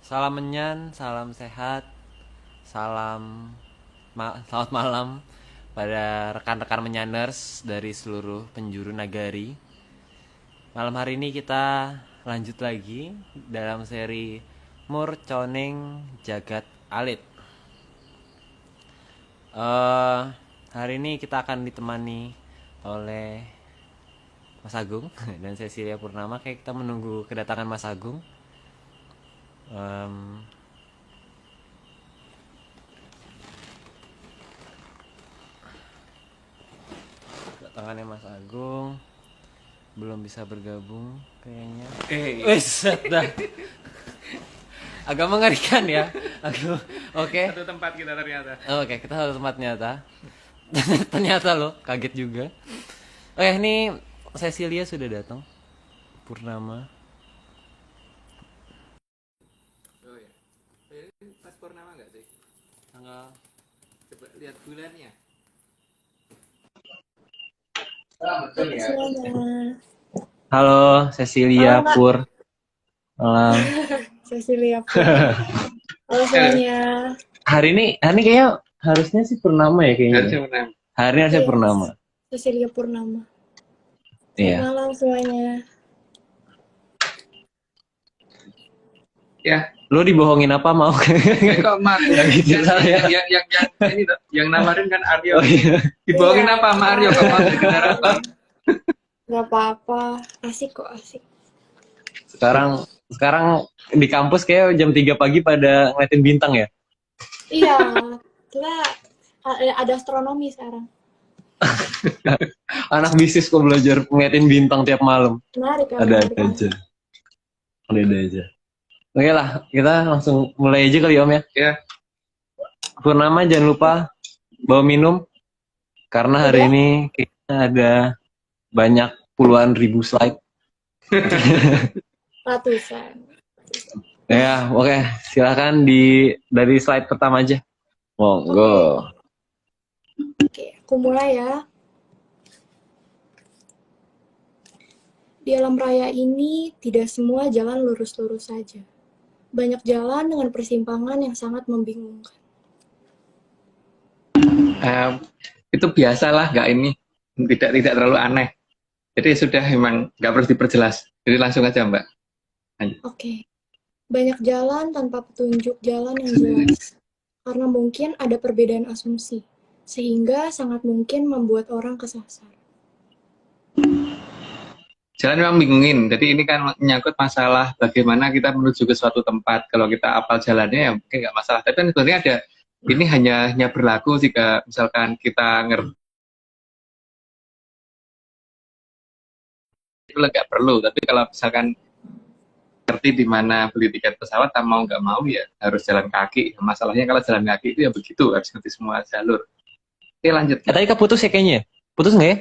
Salam menyan, salam sehat, selamat malam pada rekan-rekan menyaners dari seluruh penjuru nagari. Malam hari ini kita lanjut lagi dalam seri Murconeng Jagat Alit. eh Hari ini kita akan ditemani oleh Mas Agung dan Cecilia Purnama. Kayak kita menunggu kedatangan Mas Agung. Em, Kedatangannya Mas Agung belum bisa bergabung kayaknya. Wes, dah. Agak mengerikan ya. Oke. Satu tempat kita ternyata. Oke, kita satu tempat nyata. Ternyata loh, kaget juga. Ini Cecilia sudah datang. Purnama. Oh ya. Ini pas purnama nggak sih? Tanggal. Coba lihat bulannya. Semuanya. Halo, Cecilia Halo, Kak. Pur. Malam. Cecilia Pur. Halo semuanya. Hari ini kayaknya harusnya sih purnama ya kayaknya. Harusnya purnama. Hari ini harusnya Iya, purnama. Cecilia Purnama. Iya. Selamat malam semuanya. Ya. Lu dibohongin apa mau? Kok Mat? Gitu saya. Yang nawarin kan Aryo. Oh iya. Dibohongin Iya. apa sama Aryo? Kok Mat dengar apa? Gak apa-apa. Asik kok, asik. Sekarang di kampus kayak jam 3 pagi pada ngeliatin bintang ya. Iya, kita ada astronomi sekarang. Anak bisnis kok belajar ngeliatin bintang tiap malam. Menarik kan? Ada aja. Ada aja. Oke lah, kita langsung mulai aja kali Om ya. Ya. Purnama jangan lupa bawa minum karena hari Udah? ini kita ada banyak puluhan ribu slide. Ratusan. Ya, oke. Silakan dari slide pertama aja. Monggo. Oke, aku mulai ya. Di alam raya ini tidak semua jalan lurus-lurus saja. Banyak jalan dengan persimpangan yang sangat membingungkan. Itu biasalah, nggak ini. Tidak terlalu aneh. Jadi sudah memang nggak perlu diperjelas. Jadi langsung aja Mbak. Oke. Banyak jalan tanpa petunjuk jalan yang jelas. Karena mungkin ada perbedaan asumsi. Sehingga sangat mungkin membuat orang kesasar. Jalan memang bingungin. Jadi ini kan menyangkut masalah bagaimana kita menuju ke suatu tempat. Kalau kita apal jalannya ya mungkin nggak masalah. Tapi kan sebenarnya ada ini hanya berlaku jika misalkan kita ngerti itu nggak perlu. Tapi kalau misalkan ngerti di mana beli tiket pesawat, mau nggak mau ya harus jalan kaki. Masalahnya kalau jalan kaki itu ya begitu, harus ngerti semua jalur. Oke lanjut. Tadi keputus ya kayaknya. Putus nggak ya?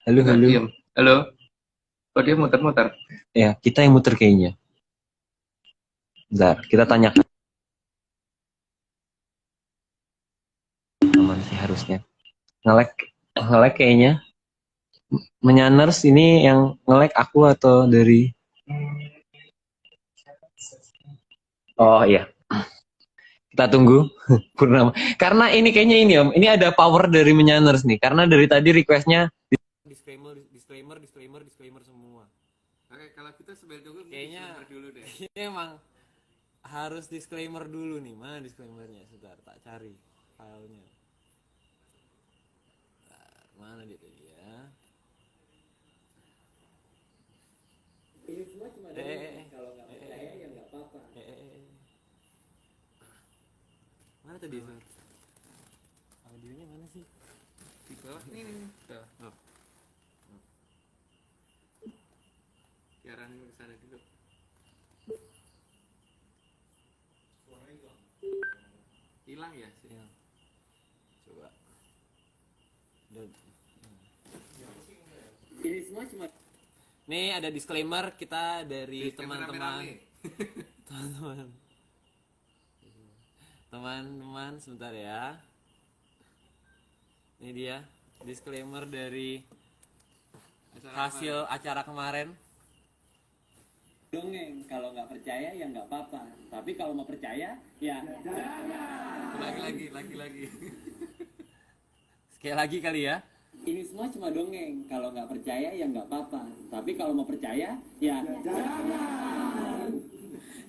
Halo, halo. Diem. Halo. Kok dia muter-muter? Ya, kita yang muter kayaknya. Bentar, kita tanyakan. Aman sih harusnya. Ngelek kayaknya. Menyaners ini yang ngelek aku atau dari... Oh iya. Kita tunggu Purnama. Karena ini kayaknya ini Om. Ini ada power dari Menyaners nih. Karena dari tadi requestnya disclaimer semua. Oke, kalau kita sambil tunggu Kayaknya dulu deh. ini emang harus disclaimer dulu nih. Mana disclaimernya? Sebentar, tak cari filenya. Bentar, mana dia tadi ya? Ini semua cuma kalau nggak percaya ya nggak apa-apa. Mana tadi? Audionya mana sih? Di bawah nih. Tuh. Oh. Siaran ke sana dulu. Hilang ya? Ya. Coba. Ini semua cuma Nih ada disclaimer kita dari Disclaimer teman-teman. rame-rame. Teman-teman. Teman-teman sebentar ya. Ini dia disclaimer dari hasil acara kemarin. dongeng, kalau nggak percaya ya nggak apa-apa. Tapi kalau mau percaya ya Lagi. Sekali lagi kali ya. ini semua cuma dongeng, kalau nggak percaya ya nggak apa-apa. Tapi kalau mau percaya ya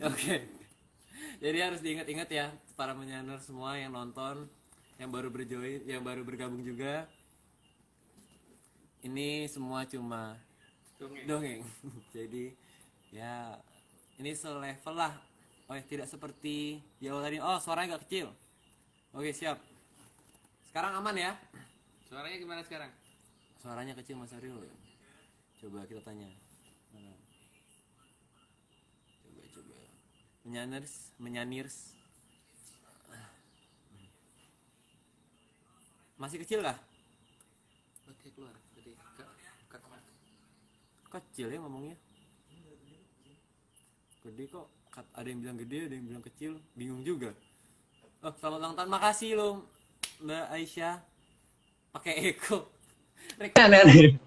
Oke. Jadi harus diingat-ingat ya para menyaner semua yang nonton, yang baru berjoin, yang baru bergabung juga. Ini semua cuma dongeng. Jadi ya ini selevel lah. Oh ya, tidak seperti di awal tadi. Oh, suaranya agak kecil. Oke, siap. Sekarang aman ya? Suaranya gimana sekarang? Suaranya kecil Mas Aryo. Coba kita tanya. Mana? Coba. Menyanirs. Masih kecil kah? Oke, keluar. Jadi Kecil ya ngomongnya. Gede kok. Ada yang bilang gede, ada yang bilang kecil. Bingung juga. Oh, selamat ulang tahun. Makasih lo Mbak Aisyah. Pakai Eko. Aneh-aneh.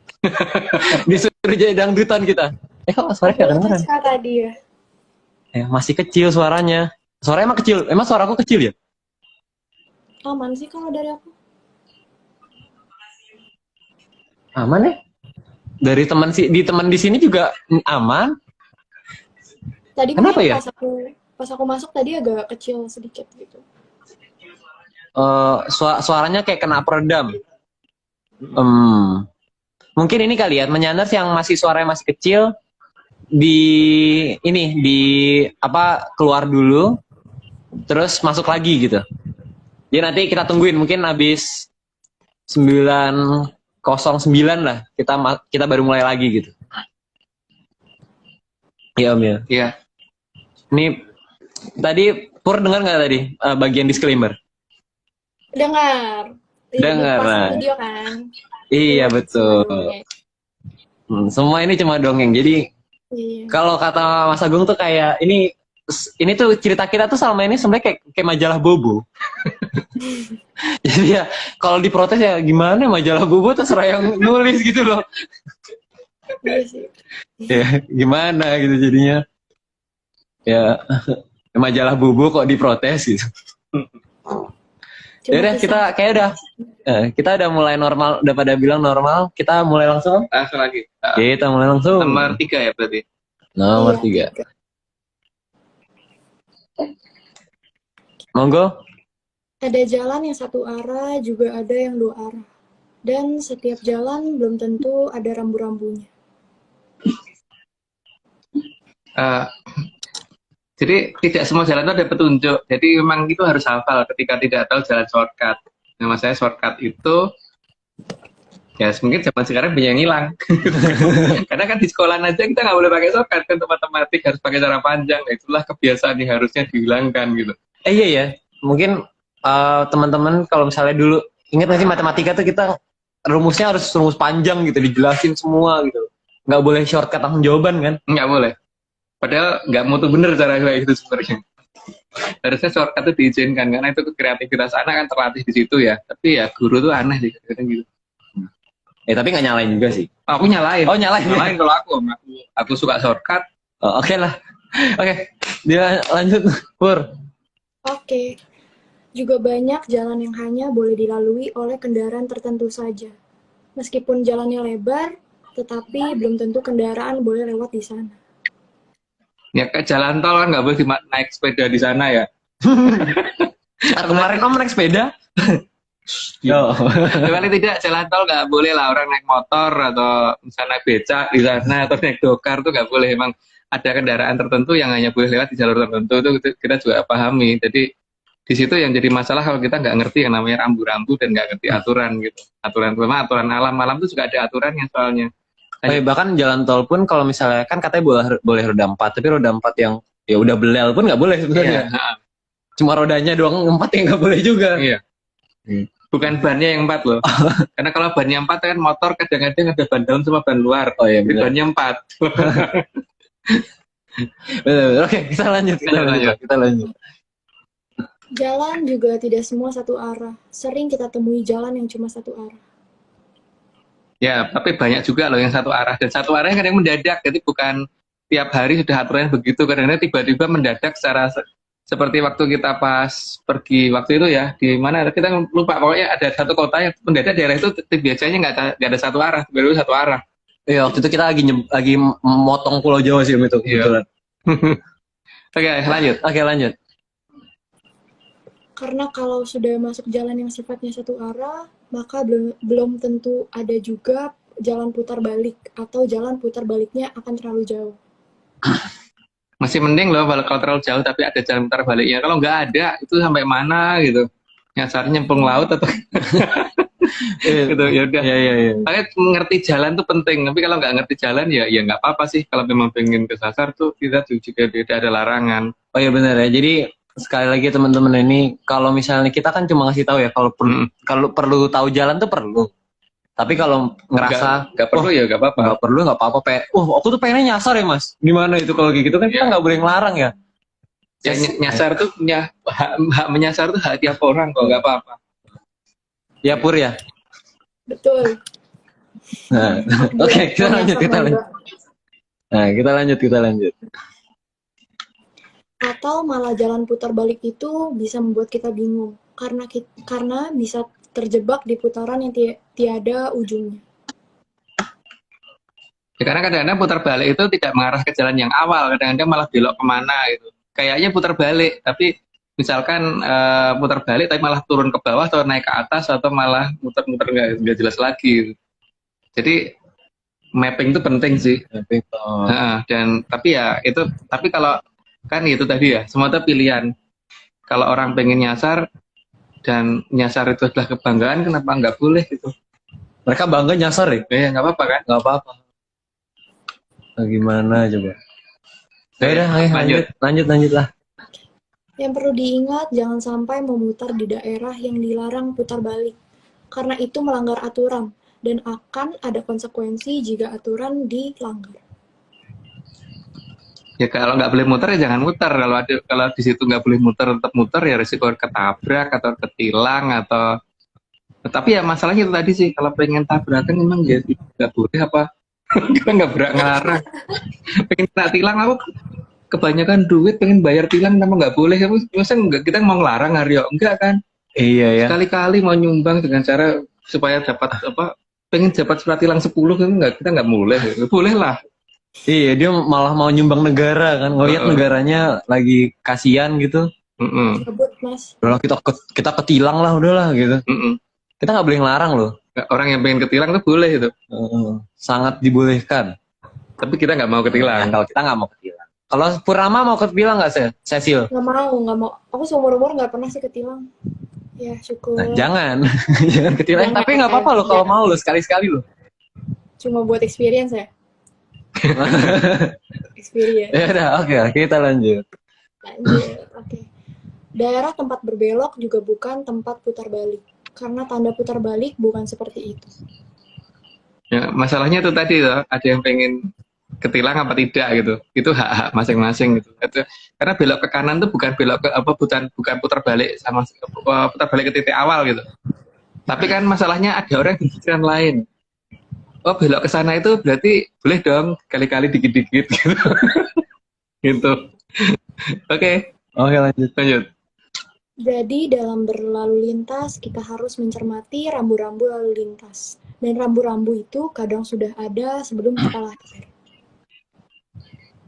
Disuruh jadi dangdutan kita. Kok suaranya gak kedengeran? Kata dia. Masih kecil suaranya. Suaranya emang kecil. Emang suaraku kecil ya? Aman sih kalau dari aku. Aman ya? Dari teman di sini juga aman. Tadi Kenapa mungkin ya? pas aku masuk tadi agak kecil sedikit gitu. Suaranya kayak kena peredam. Mungkin ini kali ya, menyaners yang masih suaranya masih kecil keluar dulu, terus masuk lagi gitu. Jadi nanti kita tungguin mungkin habis 9:09 lah kita baru mulai lagi gitu. Iya Om ya. Iya. Ini tadi Pur dengar nggak tadi bagian disclaimer? Dengar. Dengar. Pas video kan. Iya betul. Semua ini cuma dongeng. Jadi Iya. kalau kata Mas Agung tuh kayak ini tuh cerita kita tuh selama ini sebenarnya kayak majalah Bobo. Jadi ya kalau diprotes ya gimana, majalah Bobo terserah yang nulis gitu loh. Iya sih. Ya gimana gitu jadinya. Ya majalah Bobo kok diprotes gitu. Ya udah kita udah mulai normal, udah pada bilang normal, kita mulai langsung. Langsung lagi. Kita mulai langsung. Nomor 3 ya berarti. Nomor 3. Monggo. Ada jalan yang satu arah, juga ada yang dua arah. Dan setiap jalan belum tentu ada rambu-rambunya. Jadi tidak semua jalan itu ada petunjuk. Jadi memang itu harus hafal ketika tidak tahu jalan shortcut. Nama saya shortcut itu ya mungkin zaman sekarang banyak yang hilang. Karena kan di sekolah aja kita nggak boleh pakai shortcut kan, untuk matematik harus pakai cara panjang. Nah, itulah kebiasaan yang harusnya dihilangkan gitu. Iya ya, mungkin teman-teman kalau misalnya dulu ingat nggak sih matematika tuh kita rumusnya harus rumus panjang gitu, dijelasin semua gitu. Nggak boleh shortcut langsung jawaban kan? Nggak boleh. Padahal nggak mutu bener cara kayak itu sebenarnya. Harusnya shortcut itu diizinkan karena itu kreativitas anak kan terlatih di situ ya. Tapi ya guru tuh aneh sih kadang gitu. Tapi nggak nyalain juga sih. Aku nyalain. Oh nyalain. Nyalain kalau aku suka shortcut. Oke lah. Oke. Dia lanjut Pur. Oke. Juga banyak jalan yang hanya boleh dilalui oleh kendaraan tertentu saja. Meskipun jalannya lebar, tetapi belum tentu kendaraan boleh lewat di sana. Ya kayak jalan tol kan nggak boleh naik sepeda di sana ya. Kemarin Om naik sepeda. Yo. Paling tidak jalan tol nggak boleh lah orang naik motor atau misalnya naik becak di sana atau naik dokar tuh nggak boleh. Emang ada kendaraan tertentu yang hanya boleh lewat di jalur tertentu, itu kita juga pahami. Jadi di situ yang jadi masalah kalau kita nggak ngerti yang namanya rambu-rambu dan nggak ngerti aturan gitu. Aturan alam itu juga ada aturannya soalnya. Bahkan jalan tol pun kalau misalnya kan katanya boleh roda 4, tapi roda 4 yang ya udah belel pun nggak boleh sebenarnya. Iya. Cuma rodanya doang 4 yang nggak boleh juga. Iya. Bukan bannya yang 4 loh. Karena kalau bannya 4 kan motor kadang-kadang ada ban dalam sama ban luar. Oh iya, Jadi bannya 4. Betul. Oke, kita lanjut. Jalan juga tidak semua satu arah. Sering kita temui jalan yang cuma satu arah. Ya, tapi banyak juga loh yang satu arah. Dan satu arahnya kadang mendadak. Jadi bukan tiap hari sudah aturannya begitu, karena tiba-tiba mendadak seperti waktu kita pas pergi waktu itu ya, di mana kita lupa, pokoknya ada satu kota yang mendadak daerah itu biasanya nggak ada satu arah, baru satu arah. Iya, waktu itu kita lagi motong Pulau Jawa sih Om, itu kebetulan. Oke, lanjut. Oke, lanjut. Karena kalau sudah masuk jalan yang sifatnya satu arah, maka belum tentu ada juga jalan putar balik, atau jalan putar baliknya akan terlalu jauh. Masih mending loh kalau terlalu jauh tapi ada jalan putar baliknya. Kalau nggak ada, itu sampai mana gitu. Nyasarnya nyemplung laut atau gitu, ya udah. Iya. Makanya ngerti jalan tuh penting, tapi kalau nggak ngerti jalan ya nggak apa-apa sih. Kalau memang pengen kesasar tuh kita juga tidak ada larangan. Oh iya benar ya. Jadi sekali lagi teman-teman, ini kalau misalnya kita kan cuma ngasih tahu ya, kalau perlu tahu jalan tuh perlu. Tapi kalau ngerasa nggak perlu ya nggak apa-apa. nggak perlu, nggak apa-apa. Aku tuh pengennya nyasar ya Mas. Gimana itu kalau kayak gitu kan kita nggak boleh ngelarang ya. Ya, nyasar tuh punya hak menyasar tuh hak tiap orang kok, nggak apa-apa. Ya Pur ya. Betul. Nah, oke, kita lanjut. Nah, kita lanjut. Atau malah jalan putar balik itu bisa membuat kita bingung karena bisa terjebak di putaran yang tiada ujungnya. Ya, karena kadang-kadang putar balik itu tidak mengarah ke jalan yang awal, kadang-kadang malah belok kemana gitu. Kayaknya putar balik, tapi misalkan putar balik tapi malah turun ke bawah atau naik ke atas atau malah muter-muter nggak jelas lagi gitu. Jadi mapping itu penting sih. Tapi kalau kan itu tadi ya, semua itu pilihan. Kalau orang pengen nyasar dan nyasar itu adalah kebanggaan, kenapa nggak boleh gitu? Mereka bangga nyasar ya? Ya nggak apa-apa kan? Nggak apa-apa. Nah, gimana coba? Lanjut lah. Yang perlu diingat, jangan sampai memutar di daerah yang dilarang putar balik, karena itu melanggar aturan dan akan ada konsekuensi jika aturan dilanggar. Ya kalau nggak boleh muter ya jangan muter. Kalau di situ nggak boleh muter tetap muter ya risiko ketabrak atau ketilang atau. Tapi ya masalahnya itu tadi sih, kalau pengen tabrakan memang ya nggak boleh apa. Kita nggak berani ngelarang. Pengen kena tilang aku kebanyakan duit pengen bayar tilang, nama nggak boleh. Masa kita mau ngelarang Aryo? Enggak kan? Iya ya. Sekali-kali mau nyumbang dengan cara supaya dapat pengen dapat surat tilang 10 kan kita nggak boleh. Boleh lah. Iya, dia malah mau nyumbang negara kan, ngelihat negaranya lagi kasihan gitu. Sebut Mas. Udahlah kita ketilang lah, udahlah gitu. Kita nggak boleh ngelarang loh. Orang yang pengen ketilang tuh boleh itu. Sangat dibolehkan. Tapi kita nggak mau ketilang. Kalau kita nggak mau ketilang. Kalau Purnama mau ketilang nggak Cecil? Nggak mau. Aku seumur-umur nggak pernah sih ketilang. Ya syukur. Nah, jangan ketilang. Jangan, Tapi nggak apa-apa loh kalau mau lo sekali-sekali loh. Cuma buat experience ya. Experience. Ya udah, oke, kita lanjut. Oke. Daerah tempat berbelok juga bukan tempat putar balik, karena tanda putar balik bukan seperti itu. Ya, masalahnya itu tadi tuh, ada yang pengen ketilang apa tidak gitu. Itu hak-hak masing-masing gitu. Karena belok ke kanan tuh bukan belok ke bukan putar balik putar balik ke titik awal gitu. Tapi kan masalahnya ada orang yang berpikiran lain. Oh belok ke sana itu berarti boleh dong kali-kali dikit-dikit gitu. Gitu. Oke, lanjut. Jadi dalam berlalu lintas kita harus mencermati rambu-rambu lalu lintas. Dan rambu-rambu itu kadang sudah ada sebelum kita lahir.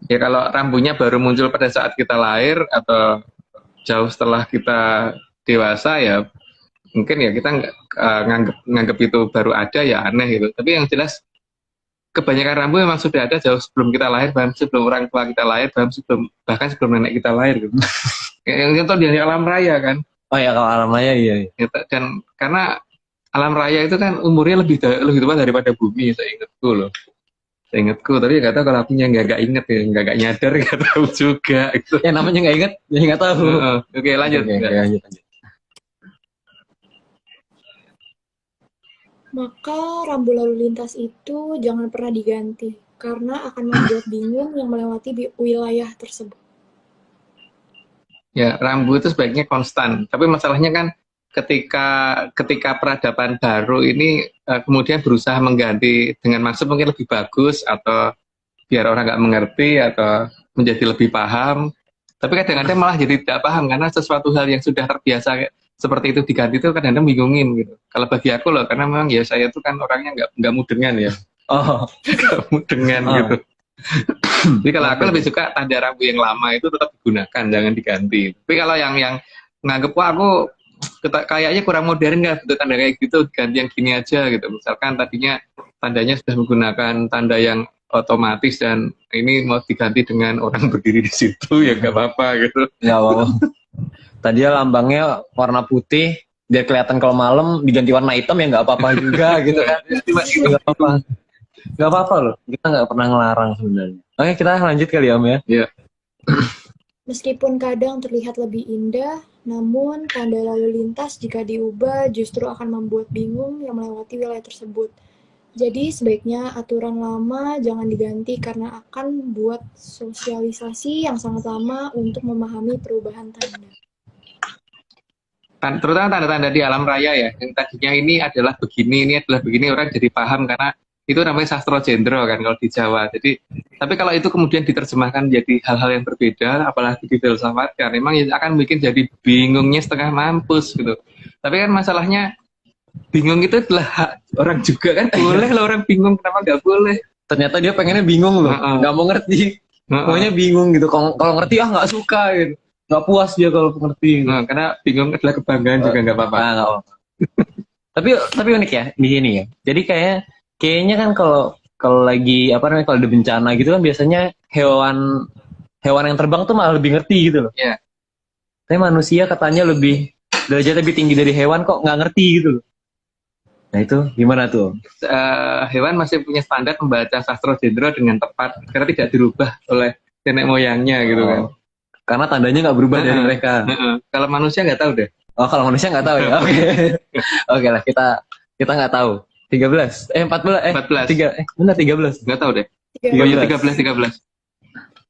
Ya kalau rambunya baru muncul pada saat kita lahir atau jauh setelah kita dewasa ya mungkin ya kita nganggep itu baru ada ya aneh gitu. Tapi yang jelas kebanyakan rambu memang sudah ada jauh sebelum kita lahir, bahkan sebelum orang tua kita lahir, bahkan sebelum nenek kita lahir gitu. Yang contoh di alam raya kan. Oh ya, kalau alam raya iya. Dan karena alam raya itu kan umurnya lebih tua daripada bumi, saya ingatku, tapi nggak tahu kalau akunya nggak inget ya, nggak nyadar, nggak tahu juga gitu. Ya namanya nggak inget, jadi nggak tahu. Oke, lanjut. Lanjut. Maka rambu lalu lintas itu jangan pernah diganti, karena akan membuat bingung yang melewati wilayah tersebut. Ya, rambu itu sebaiknya konstan. Tapi masalahnya kan ketika peradaban baru ini kemudian berusaha mengganti dengan maksud mungkin lebih bagus atau biar orang nggak mengerti atau menjadi lebih paham. Tapi kadang-kadang malah jadi tidak paham karena sesuatu hal yang sudah terbiasa seperti itu diganti itu kadang-kadang bingungin gitu. Kalau bagi aku loh, karena memang ya saya itu kan orangnya nggak mudengan ya, Oh, nggak mudengan Oh. gitu. Jadi kalau aku lebih suka tanda rambu yang lama itu tetap digunakan, jangan diganti. Tapi kalau yang nganggep wah aku kayaknya kurang modern nggak butuh tanda kayak gitu, ganti yang gini aja gitu. Misalkan tadinya tandanya sudah menggunakan tanda yang otomatis dan ini mau diganti dengan orang berdiri di situ ya nggak apa-apa gitu. nggak apa-apa. Tadi lambangnya warna putih, biar kelihatan kalau malam diganti warna hitam ya nggak apa-apa juga gitu kan. Nggak apa-apa. Nggak apa-apa loh. Kita nggak pernah ngelarang sebenarnya. Oke, kita lanjut kali ya, Om ya. Iya. Meskipun kadang terlihat lebih indah, namun tanda lalu lintas jika diubah justru akan membuat bingung yang melewati wilayah tersebut. Jadi sebaiknya aturan lama jangan diganti karena akan buat sosialisasi yang sangat lama untuk memahami perubahan tanda. Terutama tanda-tanda di alam raya ya, yang tadinya ini adalah begini, ini adalah begini, orang jadi paham karena itu namanya sastra jendro kan kalau di Jawa. Jadi, tapi kalau itu kemudian diterjemahkan menjadi hal-hal yang berbeda, apalagi difilsafatkan, memang ya akan bikin jadi bingungnya setengah mampus gitu. Tapi kan masalahnya bingung itu adalah hak orang juga kan, boleh lah orang bingung, kenapa nggak boleh? Ternyata dia pengennya bingung loh, Heeh. nggak mau ngerti. Heeh. Pokoknya bingung gitu. Kalau ngerti nggak suka gitu. Nggak puas dia kalau ngerti. Gitu. Nah, karena bingung adalah kebanggaan juga nggak apa-apa. Nggak apa-apa. tapi unik ya di sini ya. Jadi kayaknya kan kalau lagi apa namanya kalau ada bencana gitu kan biasanya hewan yang terbang tuh malah lebih ngerti gitu loh. Iya. Tapi manusia katanya derajatnya lebih tinggi dari hewan kok nggak ngerti gitu loh. Nah itu gimana tuh? Hewan masih punya standar membaca sastra jendro dengan tepat karena tidak dirubah oleh nenek moyangnya gitu kan. Karena tandanya nggak berubah dari mereka. Kalau manusia nggak tahu deh. Oh kalau manusia nggak tahu ya. Oke. Oke lah kita nggak tahu. 13 14 benar 13. Nggak tahu deh. 13. 13.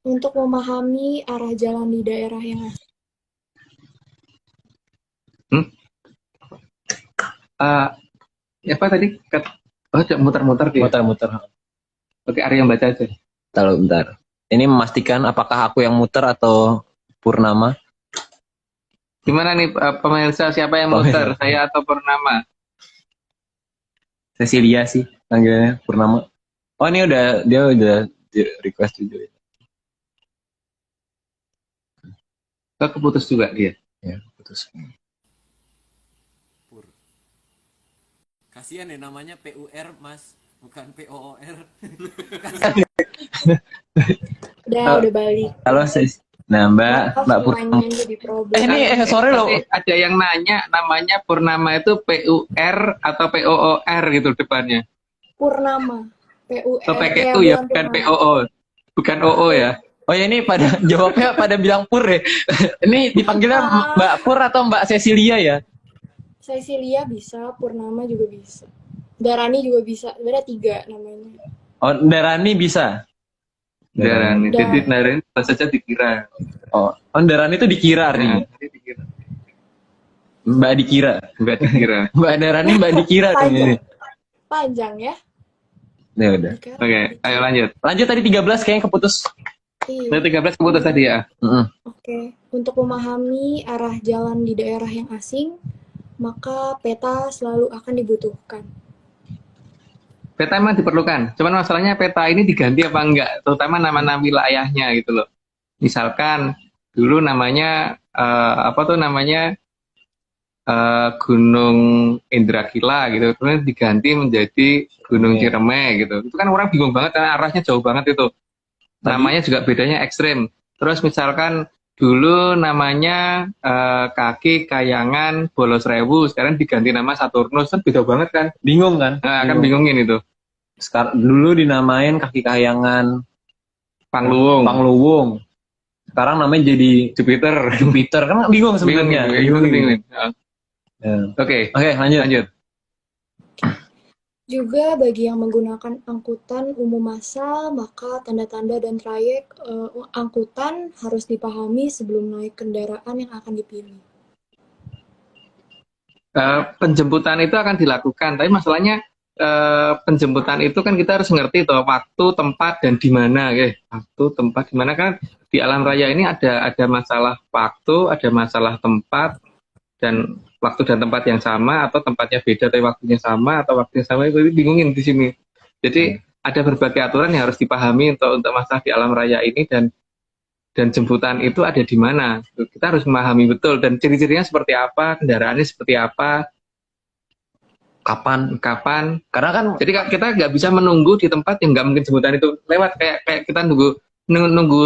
Untuk memahami arah jalan di daerah yang asli. Apa tadi? Oh, muter-muter dia. Muter-muter. Oke, Arya yang baca aja. Tahu bentar. Ini memastikan apakah aku yang muter atau Purnama? Gimana nih pemirsa, siapa yang muter? Saya atau Purnama? Cecilia sih panggilnya Purnama. Oh ini dia udah di request juga. Kok keputus juga dia? Ya putus. Pur. Kasihan ya namanya PUR Mas, bukan POOR. Udah balik. Halo sis. Nah Mbak Purnama. Jadi problem. Ini sore loh. Ada yang nanya namanya Purnama itu PUR atau POOR gitu depannya. Purnama. PUR. Atau pakai U ya, bukan POO. Bukan OO ya. Oh ya ini pada jawabnya pada bilang Pur ya. Ini dipanggilnya Mbak Pur atau Mbak Cecilia ya? Cecilia bisa, Purnama juga bisa. Darani juga bisa. Ada 3 namanya. Oh Darani bisa. Darani. Jadi Darani saja dikira. Oh Darani itu dikira nih. Dikira. Mbak dikira. Mbak dikira. Mbak Darani Mbak dikira dong ini. Panjang ya. Ya udah. Oke, ayo lanjut. Lanjut tadi 13 kayaknya keputus. Iya. Nah, 13 keputus tadi ya. Oke. Untuk memahami arah jalan di daerah yang asing, maka peta selalu akan dibutuhkan. Peta memang diperlukan. Cuman masalahnya peta ini diganti apa enggak, terutama nama-nama wilayahnya gitu loh. Misalkan dulu namanya Gunung Indrakila gitu, kemudian diganti menjadi Gunung Ciremai gitu. Itu kan orang bingung banget karena arahnya jauh banget itu. Namanya juga bedanya ekstrim. Terus misalkan dulu namanya Kaki Kayangan Bolosrewu, sekarang diganti nama Saturnus, kan beda banget kan? Bingung kan? Nah, akan bingungin itu. Sekarang dulu dinamain Kaki Kayangan Pangluwung. Sekarang namanya jadi Jupiter. kan bingung sebenarnya. Bingung. Ya. Oke, lanjut. Juga bagi yang menggunakan angkutan umum massal, maka tanda-tanda dan trayek angkutan harus dipahami sebelum naik kendaraan yang akan dipilih. Penjemputan itu akan dilakukan, tapi masalahnya penjemputan itu kan kita harus ngerti tuh waktu, tempat, dan di mana, ya. Waktu, tempat, di mana kan di alam raya ini ada masalah waktu, ada masalah tempat, dan waktu dan tempat yang sama atau tempatnya beda tapi waktunya sama atau waktunya sama itu bingungin di sini. Jadi ada berbagai aturan yang harus dipahami untuk masalah di alam raya ini dan jemputan itu ada di mana. Kita harus memahami betul dan ciri-cirinya seperti apa, kendaraannya seperti apa, Kapan? kapan. Karena kan Jadi kita nggak bisa menunggu di tempat yang nggak mungkin jemputan itu lewat kayak kita nunggu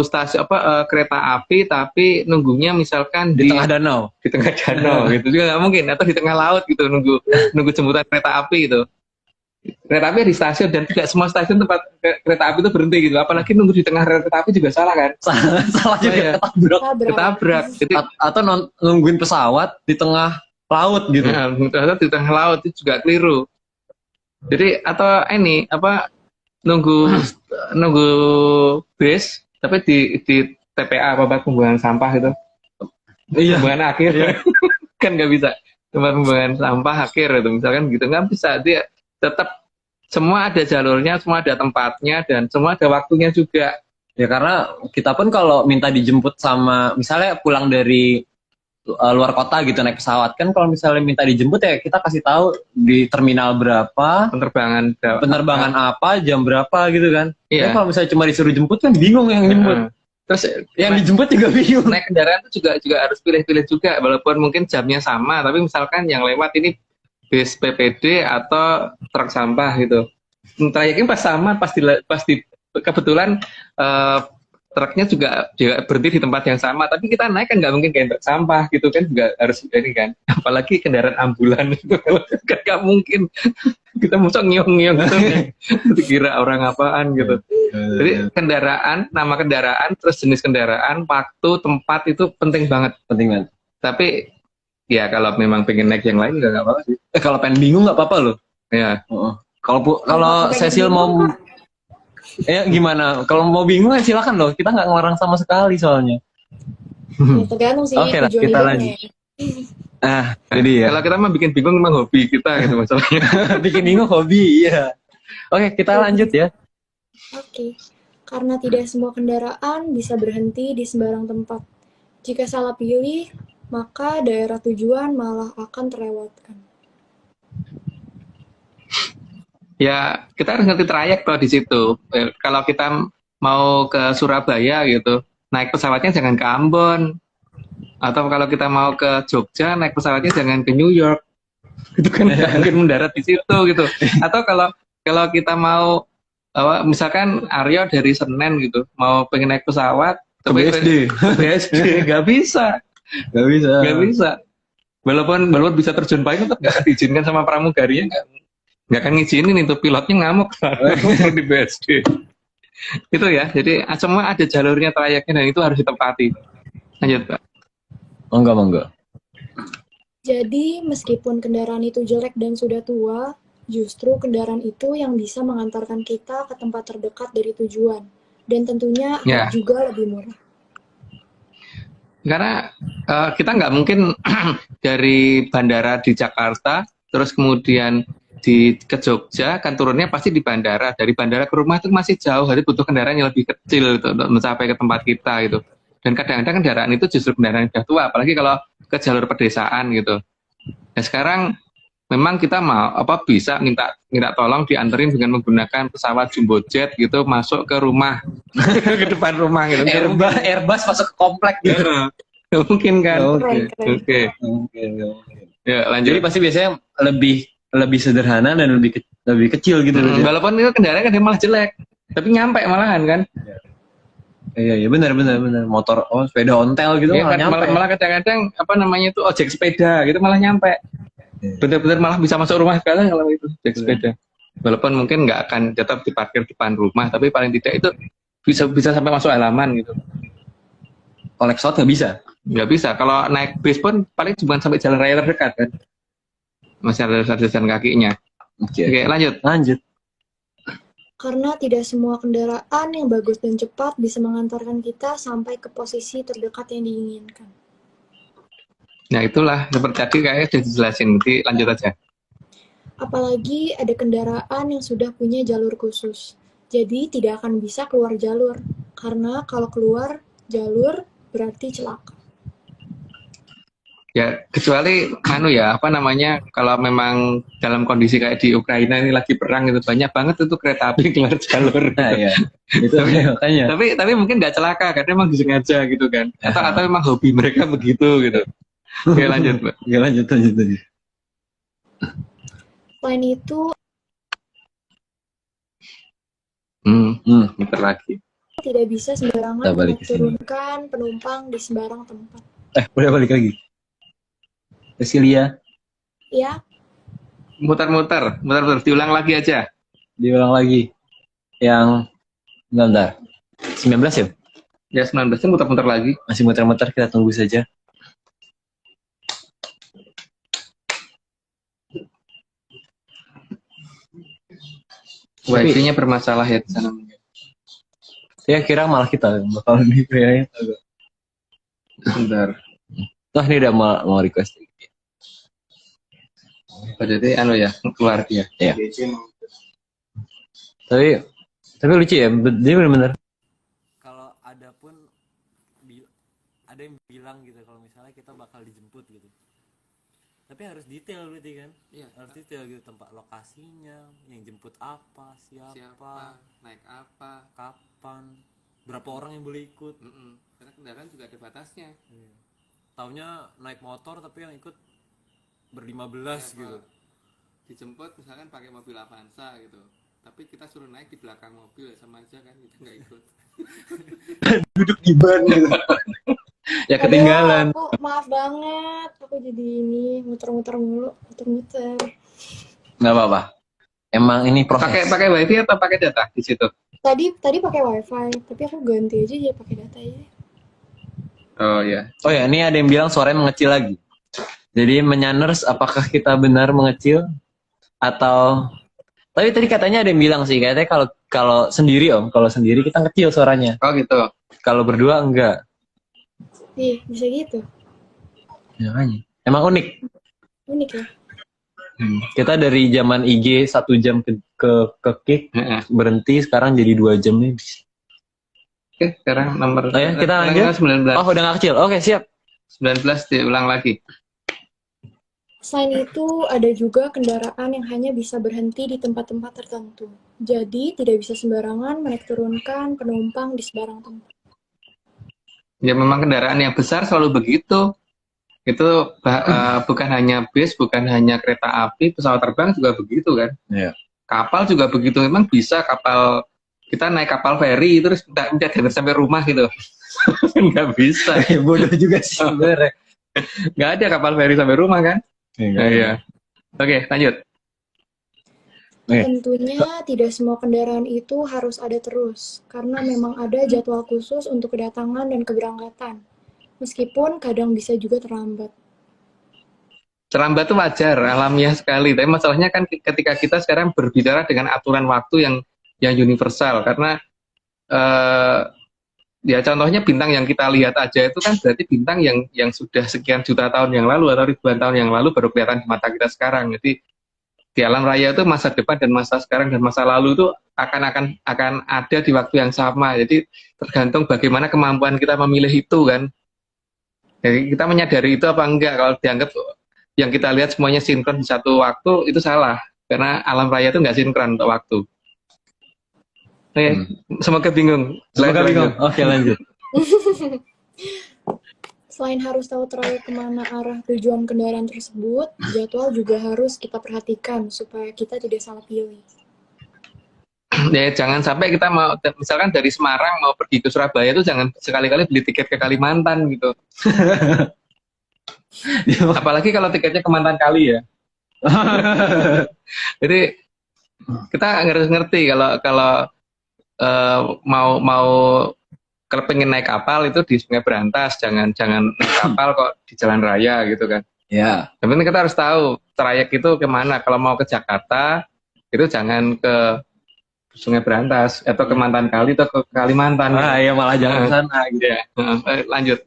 stasiun kereta api tapi nunggunya misalkan di tengah danau. di tengah danau gitu juga nggak mungkin atau di tengah laut gitu nunggu jemputan kereta api itu. Kereta api di stasiun dan tidak semua stasiun tempat kereta api itu berhenti gitu. Apalagi nunggu di tengah kereta api juga salah kan? Salah juga, Iya. ketabrak. Ketabrak. Jadi Atau nungguin pesawat di tengah laut gitu. nah, ternyata di tengah laut itu juga keliru. Jadi atau ini nunggu bis tapi di TPA tempat pembuangan sampah itu. Iya. Pembuangan akhir kan nggak bisa tempat pembuangan sampah akhir itu misalkan gitu nggak bisa dia tetap semua ada jalurnya, semua ada tempatnya dan semua ada waktunya juga. Ya karena kita pun kalau minta dijemput sama misalnya pulang dari luar kota gitu naik pesawat kan kalau misalnya minta dijemput ya kita kasih tahu di terminal berapa, penerbangan apa, jam berapa gitu kan. Iya. Tapi kalau misalnya cuma disuruh jemput kan bingung yang jemput. Terus Yang dijemput juga bingung. naik kendaraan itu juga harus pilih-pilih juga walaupun mungkin jamnya sama tapi misalkan yang lewat ini bis PPD atau truk sampah gitu trayeknya pas sama pas di kebetulan truknya juga berhenti di tempat yang sama tapi kita naik kan nggak mungkin kayak truk sampah gitu kan juga harus ini kan apalagi kendaraan ambulan itu kan nggak mungkin kita musuh ngiung-ngiung gitu dikira orang apaan gitu. Jadi nama kendaraan terus jenis kendaraan waktu tempat itu penting banget tapi ya kalau memang pengen naik yang lain nggak apa-apa sih. Kalau pengen bingung nggak apa-apa loh. Ya. Kalau Cecil mau gimana? Kalau mau bingung ya silakan loh. Kita nggak ngelarang sama sekali soalnya. Ya, tergantung sih Oke lah, tujuan kita hidupnya. lanjut. Jadi ya. Kalau kita mah bikin bingung memang hobi kita gitu masalahnya. Bikin bingung hobi, iya. Oke, kita lanjut ya. Oke. Karena tidak semua kendaraan bisa berhenti di sembarang tempat. Jika salah pilih, maka daerah tujuan malah akan terlewatkan. Ya kita harus ngerti trayek tuh di situ. Kalau kita mau ke Surabaya gitu, naik pesawatnya jangan ke Ambon. Atau kalau kita mau ke Jogja, naik pesawatnya jangan ke New York. Itu kan nggak mungkin mendarat di situ gitu. Atau kalau kita mau misalkan Aryo dari Senen gitu, mau pengen naik pesawat Ke BSD. nggak bisa. Nggak bisa. Walaupun bisa terjun payung tetap nggak diizinkan sama pramugarinya nggak akan ngizinin itu pilotnya ngamuk di BSD. Itu ya. Jadi semua ada jalurnya trayeknya dan itu harus ditepati. Lanjut Pak. Monggo. Jadi, meskipun kendaraan itu jelek dan sudah tua, justru kendaraan itu yang bisa mengantarkan kita ke tempat terdekat dari tujuan. Dan tentunya Ya. juga lebih murah. Karena kita nggak mungkin dari bandara di Jakarta, terus kemudian ke Jogja, kan turunnya pasti di bandara. Dari bandara ke rumah itu masih jauh, jadi butuh kendaraan yang lebih kecil gitu, untuk mencapai ke tempat kita gitu. Dan kadang-kadang kendaraan itu justru kendaraan yang sudah tua, apalagi kalau ke jalur pedesaan gitu. Nah sekarang memang kita bisa minta tolong dianterin dengan menggunakan pesawat jumbo jet gitu masuk ke rumah ke depan rumah gitu. Airbus masuk ke komplek gitu. Mungkin kan. Keren. Oke. Ya lanjut. Jadi pasti biasanya lebih sederhana dan lebih kecil gitu. Walaupun itu kendaraan kan dia malah jelek, tapi nyampe malahan kan. Iya benar. Motor sepeda ontel gitu Ya, malah nyampe. malah kadang-kadang itu ojek sepeda gitu malah nyampe. Bener-bener malah bisa masuk rumah sekali kalau itu ojek sepeda. Walaupun mungkin nggak akan tetap diparkir depan rumah, tapi paling tidak itu bisa sampai masuk halaman gitu. Kalau naik pesawat nggak bisa. Nggak bisa. Kalau naik bis pun paling cuma sampai jalan raya terdekat kan. Masih ada jalan kakinya. Oke, lanjut. Karena tidak semua kendaraan yang bagus dan cepat bisa mengantarkan kita sampai ke posisi terdekat yang diinginkan. Nah itulah seperti tadi kayaknya sudah dijelasin. Nanti lanjut aja. Apalagi ada kendaraan yang sudah punya jalur khusus. Jadi tidak akan bisa keluar jalur, karena kalau keluar jalur berarti celaka. Ya, kecuali apa namanya, kalau memang dalam kondisi kayak di Ukraina ini lagi perang itu banyak banget itu kereta api keluar jalur. Nah, ya. Itu makanya. Tapi mungkin nggak celaka karena emang disengaja gitu kan. Atau memang hobi mereka begitu gitu. Oke, lanjut, Mbak. Ya, lanjut. Selain itu, Muter lagi. tidak bisa sembarangan Kita balik ke sini. menurunkan penumpang di sembarang tempat. Boleh balik lagi. Cecilia, Ya, Muter-muter, diulang lagi aja. diulang lagi. Yang, bentar. 19 ya? Ya, 19 nya muter-muter lagi. Masih muter-muter, kita tunggu saja. Wifi-nya bermasalah ya di sana. Saya kira malah kita bakal nih kayaknya. Bentar. Wah, ini udah mau request. Jadi keluar dia. Iya. Tapi lucu ya, dia benar-benar. Kalau ada pun ada yang bilang gitu kalau misalnya kita bakal dijemput gitu. Tapi harus detail berarti kan? Iya. Harus detail gitu, tempat lokasinya, yang jemput apa, siapa, naik apa. kapan, berapa orang yang boleh ikut. Karena kendaraan juga ada batasnya. Taunya naik motor tapi yang ikut ber-15 gitu. Dijemput misalkan pakai mobil Avanza gitu, tapi kita suruh naik di belakang mobil, sama aja kan, kita nggak ikut. Duduk di ban gitu. Ya ketinggalan. aduh, aku maaf banget, aku jadi ini muter-muter mulu, muter-muter. Nggak apa-apa. Emang ini proses. Pakai wifi atau pakai data di situ? Tadi pakai wifi, tapi aku ganti aja jadi pakai data aja. Oh ya. Oh ya, ini ada yang bilang suaranya mengecil lagi. Jadi menyanners apakah kita benar mengecil atau tapi tadi katanya ada yang bilang sih katanya kalau sendiri kalau sendiri kita kecil suaranya. Oh gitu. Kalau berdua enggak. Iya, bisa gitu. Ya, makanya. Emang unik. Unik ya. Kita dari zaman IG 1 jam ke kick berhenti sekarang jadi 2 jam nih. Oke, sekarang nomor Ya, kita lanjut. 19. Oh, udah nggak kecil. Oke, siap. 19 diulang lagi. Selain itu, ada juga kendaraan yang hanya bisa berhenti di tempat-tempat tertentu. Jadi, tidak bisa sembarangan menaik turunkan penumpang di sembarang tempat. Ya memang kendaraan yang besar selalu begitu. Itu bukan hanya bis, bukan hanya kereta api, pesawat terbang juga begitu kan. Iya. Kapal juga begitu. Memang bisa kita naik kapal feri terus minta diantar sampai rumah gitu. Nggak bisa. Bodoh juga sih sebenarnya. Nggak ada kapal feri sampai rumah kan. Iya. Oke, lanjut. Tentunya tidak semua kendaraan itu harus ada terus, karena memang ada jadwal khusus untuk kedatangan dan keberangkatan. Meskipun kadang bisa juga terlambat. Terlambat itu wajar, alamiah sekali. Tapi masalahnya kan ketika kita sekarang berbicara dengan aturan waktu yang universal, karena ya contohnya bintang yang kita lihat aja itu kan berarti bintang yang sudah sekian juta tahun yang lalu atau ribuan tahun yang lalu baru kelihatan di mata kita sekarang. Jadi di alam raya itu masa depan dan masa sekarang dan masa lalu itu akan ada di waktu yang sama. Jadi tergantung bagaimana kemampuan kita memilih itu kan. Jadi kita menyadari itu apa enggak. Kalau dianggap yang kita lihat semuanya sinkron di satu waktu itu salah, karena alam raya itu nggak sinkron untuk waktu. Oke, semoga bingung. Semoga bingung. Oke, lanjut. Selain harus tahu trayek kemana arah tujuan kendaraan tersebut, jadwal juga harus kita perhatikan supaya kita tidak salah pilih. Ya, jangan sampai kita mau, misalkan dari Semarang mau pergi ke Surabaya itu jangan sekali-kali beli tiket ke Kalimantan gitu. Apalagi kalau tiketnya ke Mantan Kali ya. Jadi kita harus ngerti kalau kalau pengen naik kapal itu di Sungai Berantas, jangan naik kapal kok di jalan raya gitu kan. Ya. Yang penting kita harus tahu trayek itu kemana. Kalau mau ke Jakarta itu jangan ke Sungai Berantas atau ke Mantan Kali atau ke Kalimantan. Ah, ya malah jangan ke sana gitu. Ya. Lanjut.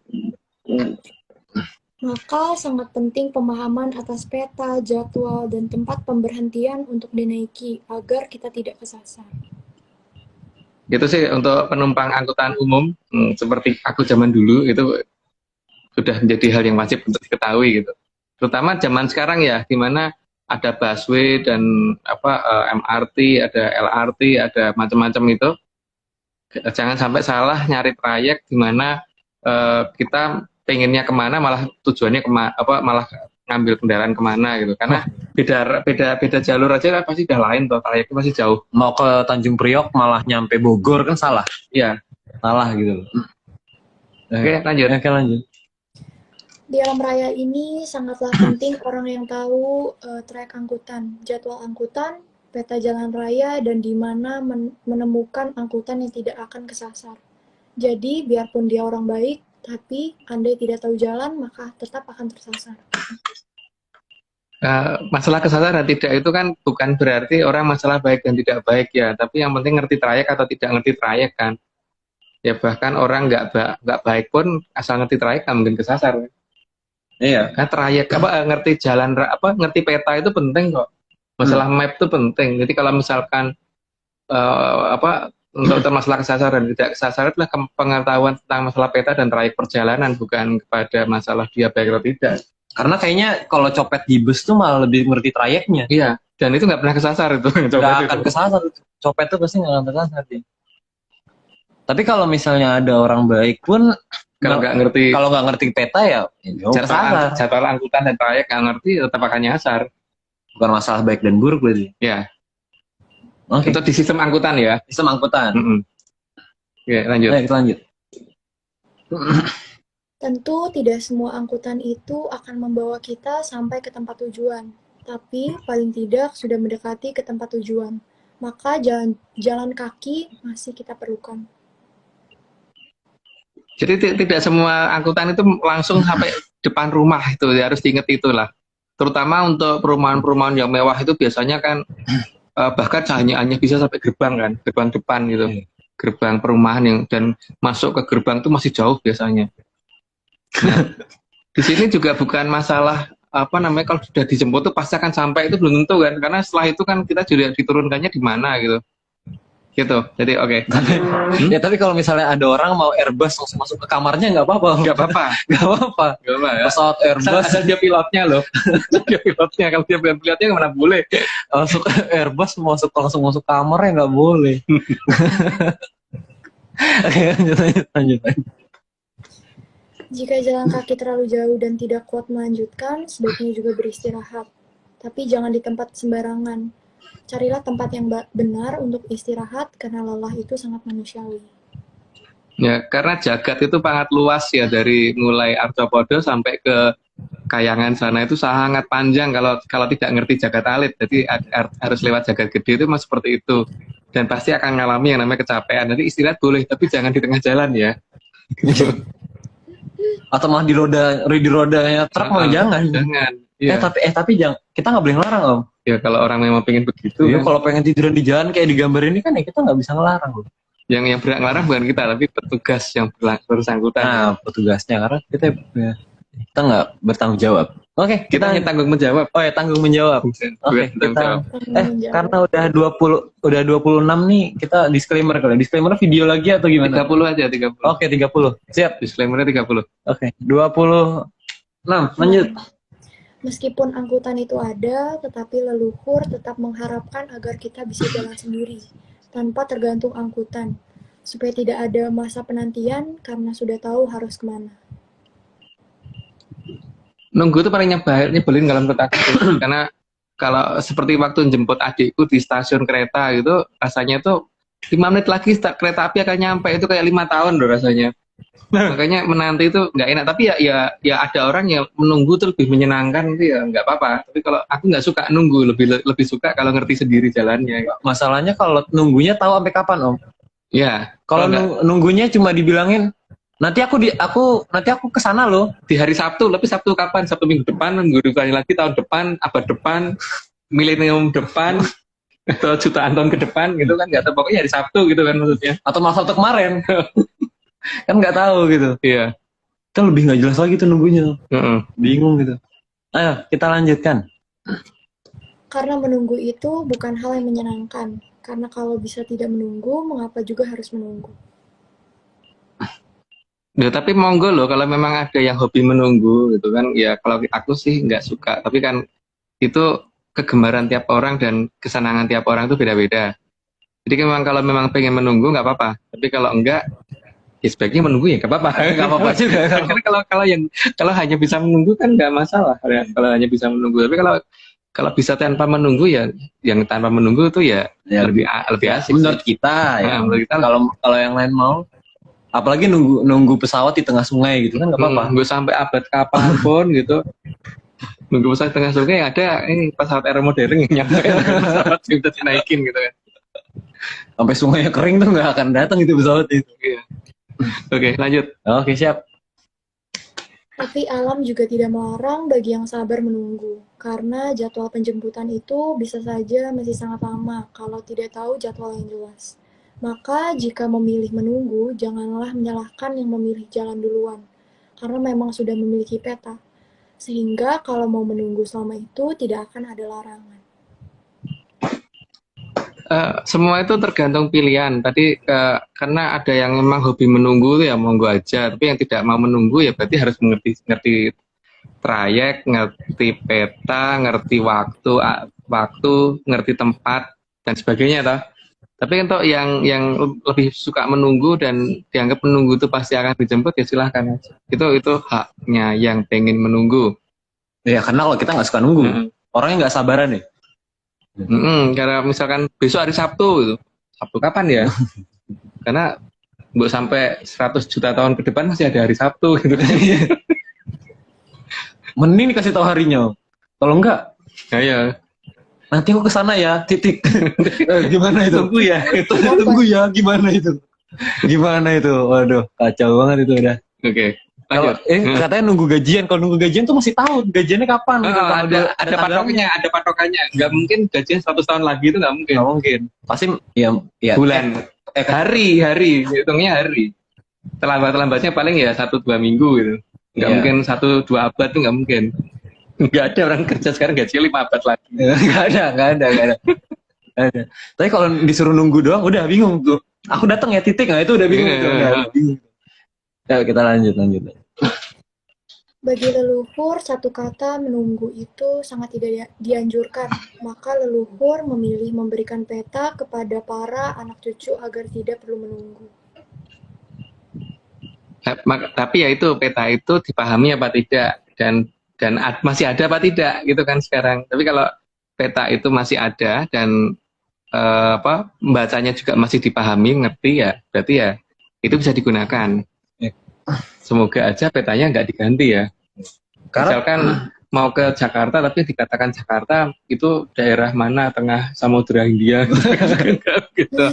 Maka sangat penting pemahaman atas peta, jadwal, dan tempat pemberhentian untuk dinaiki agar kita tidak kesasar. Itu sih untuk penumpang angkutan umum, seperti aku zaman dulu itu sudah menjadi hal yang wajib untuk diketahui gitu. Terutama zaman sekarang ya, di mana ada busway dan MRT, ada LRT, ada macam-macam itu. Jangan sampai salah nyari trayek di mana kita pengennya kemana malah tujuannya malah ngambil kendaraan kemana gitu. Karena beda jalur aja pasti udah lain tuh, trayeknya pasti jauh. Mau ke Tanjung Priok malah nyampe Bogor kan salah. Iya. Salah gitu loh. Oke, lanjut. Oke, lanjut. Di alam raya ini sangatlah penting orang yang tahu trayek angkutan, jadwal angkutan, peta jalan raya, dan di mana menemukan angkutan yang tidak akan kesasar. Jadi, biarpun dia orang baik, tapi andai tidak tahu jalan, maka tetap akan tersasar. Masalah kesasaran tidak itu kan bukan berarti orang masalah baik dan tidak baik ya, tapi yang penting ngerti trayek atau tidak ngerti trayek kan. Ya bahkan orang nggak baik pun asal ngerti trayek nggak mungkin kesasar. Iya, kan trayek ngerti jalan ngerti peta itu penting kok. Masalah map itu penting. Jadi kalau misalkan untuk masalah kesasar dan tidak kesasar itulah pengetahuan tentang masalah peta dan trayek perjalanan, bukan kepada masalah dia baik atau tidak. Karena kayaknya kalau copet di bus tuh malah lebih ngerti trayeknya. Iya, dan itu nggak pernah kesasar itu. Nggak akan kesasar. Copet tuh pasti nggak akan kesasar sih. Tapi kalau misalnya ada orang baik pun Kalau nggak ngerti peta ya kesasar. jadwal angkutan dan trayek nggak ngerti tetap akan nyasar. Bukan masalah baik dan buruk berarti. Ya. Oke. Itu di sistem angkutan ya. Sistem angkutan. Oke, lanjut. Ayo kita lanjut. Tentu tidak semua angkutan itu akan membawa kita sampai ke tempat tujuan, tapi paling tidak sudah mendekati ke tempat tujuan. Maka jalan kaki masih kita perlukan. Jadi tidak semua angkutan itu langsung sampai depan rumah itu, ya, harus diingat itulah. Terutama untuk perumahan-perumahan yang mewah itu biasanya kan bahkan hanya bisa sampai gerbang kan, gerbang depan gitu, gerbang perumahan yang dan masuk ke gerbang itu masih jauh biasanya. Nah, di sini juga bukan masalah kalau sudah dijemput tuh pasti akan sampai, itu belum tentu kan, karena setelah itu kan kita juga diturunkannya di mana gitu. Jadi oke. Ya tapi kalau misalnya ada orang mau Airbus langsung masuk ke kamarnya nggak apa-apa. Nggak apa-apa. Ya. Pesawat Airbus Asal dia pilotnya loh. Dia pilotnya, kalau dia bukan pilotnya mana boleh. Masuk ke Airbus langsung masuk kamarnya nggak boleh. Oke, lanjut. Jika jalan kaki terlalu jauh dan tidak kuat melanjutkan, sebaiknya juga beristirahat. Tapi jangan di tempat sembarangan. Carilah tempat yang benar untuk istirahat, karena lelah itu sangat manusiawi. Ya, karena jagat itu sangat luas ya, dari mulai Arjopodo sampai ke Kayangan sana itu sangat panjang kalau tidak ngerti jagat alit. Jadi harus lewat jagat gede itu mas seperti itu. Dan pasti akan ngalami yang namanya kecapean. Nanti istirahat boleh, tapi jangan di tengah jalan ya. Atau malah di rodanya truk malah jangan. Ya. Tapi jangan, kita nggak boleh ngelarang Om. Ya kalau orang memang pengen begitu. Iya, kalau pengen tiduran di jalan kayak di gambar ini kan ya kita nggak bisa ngelarang loh. Yang berhak ngelarang bukan kita, tapi petugas yang bersangkutan. Nah, petugasnya, karena kita nggak bertanggung jawab. Oke, kita hanya tanggung menjawab. Oh ya, tanggung menjawab. Oke, kita karena udah 26 nih, kita disclaimer kali. Disclaimer video lagi atau gimana? 30 aja, 30. Oke, 30. Siap. Disclaimernya 30. Oke, 26. Lanjut. Meskipun angkutan itu ada, tetapi leluhur tetap mengharapkan agar kita bisa jalan sendiri, tanpa tergantung angkutan, supaya tidak ada masa penantian karena sudah tahu harus kemana. Nunggu itu paling nyebelin dalam kereta api. Karena kalau seperti waktu jemput adikku di stasiun kereta gitu, rasanya tuh 5 menit lagi kereta api akan nyampe, itu kayak 5 tahun loh rasanya. Makanya menanti itu nggak enak, tapi ya ada orang yang menunggu itu lebih menyenangkan, itu ya nggak apa-apa. Tapi kalau aku nggak suka nunggu, lebih suka kalau ngerti sendiri jalannya. Masalahnya kalau nunggunya tahu sampai kapan Om? Ya. Kalau nunggunya cuma dibilangin nanti aku kesana loh di hari Sabtu, tapi Sabtu kapan? Sabtu minggu depan, minggu depan lagi, tahun depan, abad depan, milenium depan, atau jutaan tahun ke depan gitu kan, nggak tahu, pokoknya hari Sabtu gitu kan maksudnya. Atau malah Sabtu kemarin. Kan nggak tahu gitu. Iya. Kita lebih nggak jelas lagi tuh nunggunya. Heeh. Bingung gitu. Ayo, kita lanjutkan. Karena menunggu itu bukan hal yang menyenangkan. Karena kalau bisa tidak menunggu, mengapa juga harus menunggu? Ya, tapi monggo loh kalau memang ada yang hobi menunggu gitu kan. Ya kalau aku sih nggak suka. Tapi kan itu kegemaran tiap orang dan kesenangan tiap orang itu beda-beda. Jadi memang kalau memang pengen menunggu nggak apa-apa. Tapi kalau enggak, ya sebaiknya menunggu ya nggak apa-apa. Nggak apa-apa juga. Karena kalau hanya bisa menunggu kan nggak masalah. Ya. Kalau hanya bisa menunggu. Tapi kalau bisa tanpa menunggu ya, yang tanpa menunggu itu ya, Ya, lebih asik. menurut kita ya. Nah, menurut kita Kalau yang lain mau, apalagi nunggu pesawat di tengah sungai gitu kan nggak apa-apa. nunggu sampai abad kapanpun gitu. Nunggu pesawat tengah sungai ada ini pesawat era modern yang nyampe pesawat yang bisa dinaikin gitu kan. Sampai sungainya kering tuh nggak akan datang itu pesawat itu. Iya. Oke, lanjut. Oke, siap. Tapi alam juga tidak melarang bagi yang sabar menunggu, karena jadwal penjemputan itu bisa saja masih sangat lama kalau tidak tahu jadwal yang jelas. Maka jika memilih menunggu, janganlah menyalahkan yang memilih jalan duluan, karena memang sudah memiliki peta. Sehingga kalau mau menunggu selama itu tidak akan ada larangan. Semua itu tergantung pilihan. Tadi karena ada yang memang hobi menunggu ya monggo aja. Tapi yang tidak mau menunggu ya berarti harus ngerti trayek, ngerti peta, ngerti waktu, ngerti tempat dan sebagainya toh. Tapi untuk yang lebih suka menunggu dan dianggap menunggu itu pasti akan dijemput ya silahkan aja. Itu haknya yang pengen menunggu. Ya karena kalau kita nggak suka nunggu, orangnya nggak sabaran ya. Karena misalkan besok hari Sabtu gitu. Sabtu kapan ya? Karena buat sampai 100 juta tahun ke depan masih ada hari Sabtu gitu. Mending dikasih tahu harinya. Kalau enggak, Ya. nanti aku kesana ya, titik. Gimana itu? Tunggu ya. Tunggu ya, gimana itu? Gimana itu? Waduh, kacau banget itu udah. Oke. Kalau Lanjut. katanya nunggu gajian, kalau nunggu gajian tuh masih tahu gajiannya kapan. gitu. Kalau ada patokannya. Nggak mungkin gajian 100 tahun lagi itu nggak mungkin. Nggak mungkin. Pasti ya Bulan, hari, hitungnya hari. Terlambatnya paling ya 1-2 minggu gitu. Nggak Iya. mungkin 1-2 abad tuh nggak mungkin. Nggak ada orang kerja sekarang gajinya 5 abad lagi. nggak ada. Nggak ada. Tapi kalau disuruh nunggu doang, udah bingung tuh. Aku datang ya titik, nah itu udah bingung. Iya. Tuh, udah bingung. Ya kita lanjut. Bagi leluhur, satu kata menunggu itu sangat tidak dianjurkan. Maka leluhur memilih memberikan peta kepada para anak cucu agar tidak perlu menunggu. Tapi ya itu peta itu dipahami apa tidak dan masih ada apa tidak gitu kan sekarang. Tapi kalau peta itu masih ada dan membacanya juga masih dipahami, ngerti ya, berarti ya itu bisa digunakan. Semoga aja petanya nggak diganti ya. Misalkan mau ke Jakarta tapi dikatakan Jakarta itu daerah mana tengah Samudra Hindia gitu.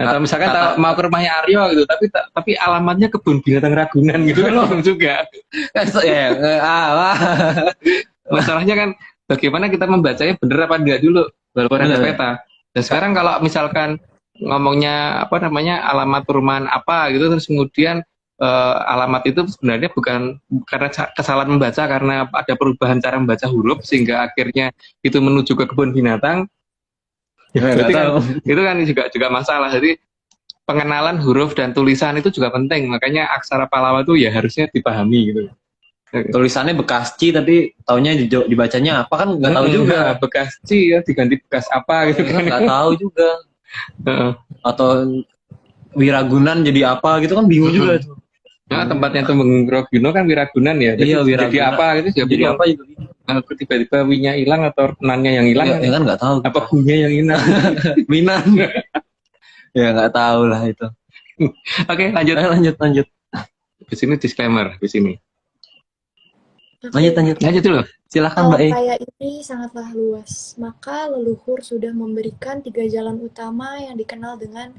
Atau misalkan mau ke rumahnya Aryo gitu tapi alamatnya kebun binatang Ragunan gitu kan juga. Masalahnya kan bagaimana kita membacanya benar apa enggak dulu baru ada peta. Dan sekarang kalau misalkan ngomongnya alamat perumahan apa gitu terus kemudian alamat itu sebenarnya bukan karena kesalahan membaca karena ada perubahan cara membaca huruf sehingga akhirnya itu menuju ke kebun binatang. Berarti kan, itu kan juga masalah. Jadi pengenalan huruf dan tulisan itu juga penting. Makanya aksara Pallawa itu ya harusnya dipahami gitu. Tulisannya bekas C tapi taunya dibacanya apa kan nggak tahu juga. Bekas C ya diganti bekas apa gitu kan. Nggak tahu juga. Atau Wiragunan jadi apa gitu kan bingung juga tuh. Nah, tempatnya Tumenggung Rogino kan Wiragunan ya. Iya, Jadi apa gitu jadi apa itu? Tiba-tiba winya hilang atau nannya yang hilang. Ya kan nggak tahu. Apa gunya yang hilang. Minan. Ya nggak tahu lah itu. Oke, lanjut. Lanjut. Di sini disclaimer di sini. Lanjut dulu. Silakan Mbak Alam raya ini sangatlah luas, maka leluhur sudah memberikan 3 jalan utama yang dikenal dengan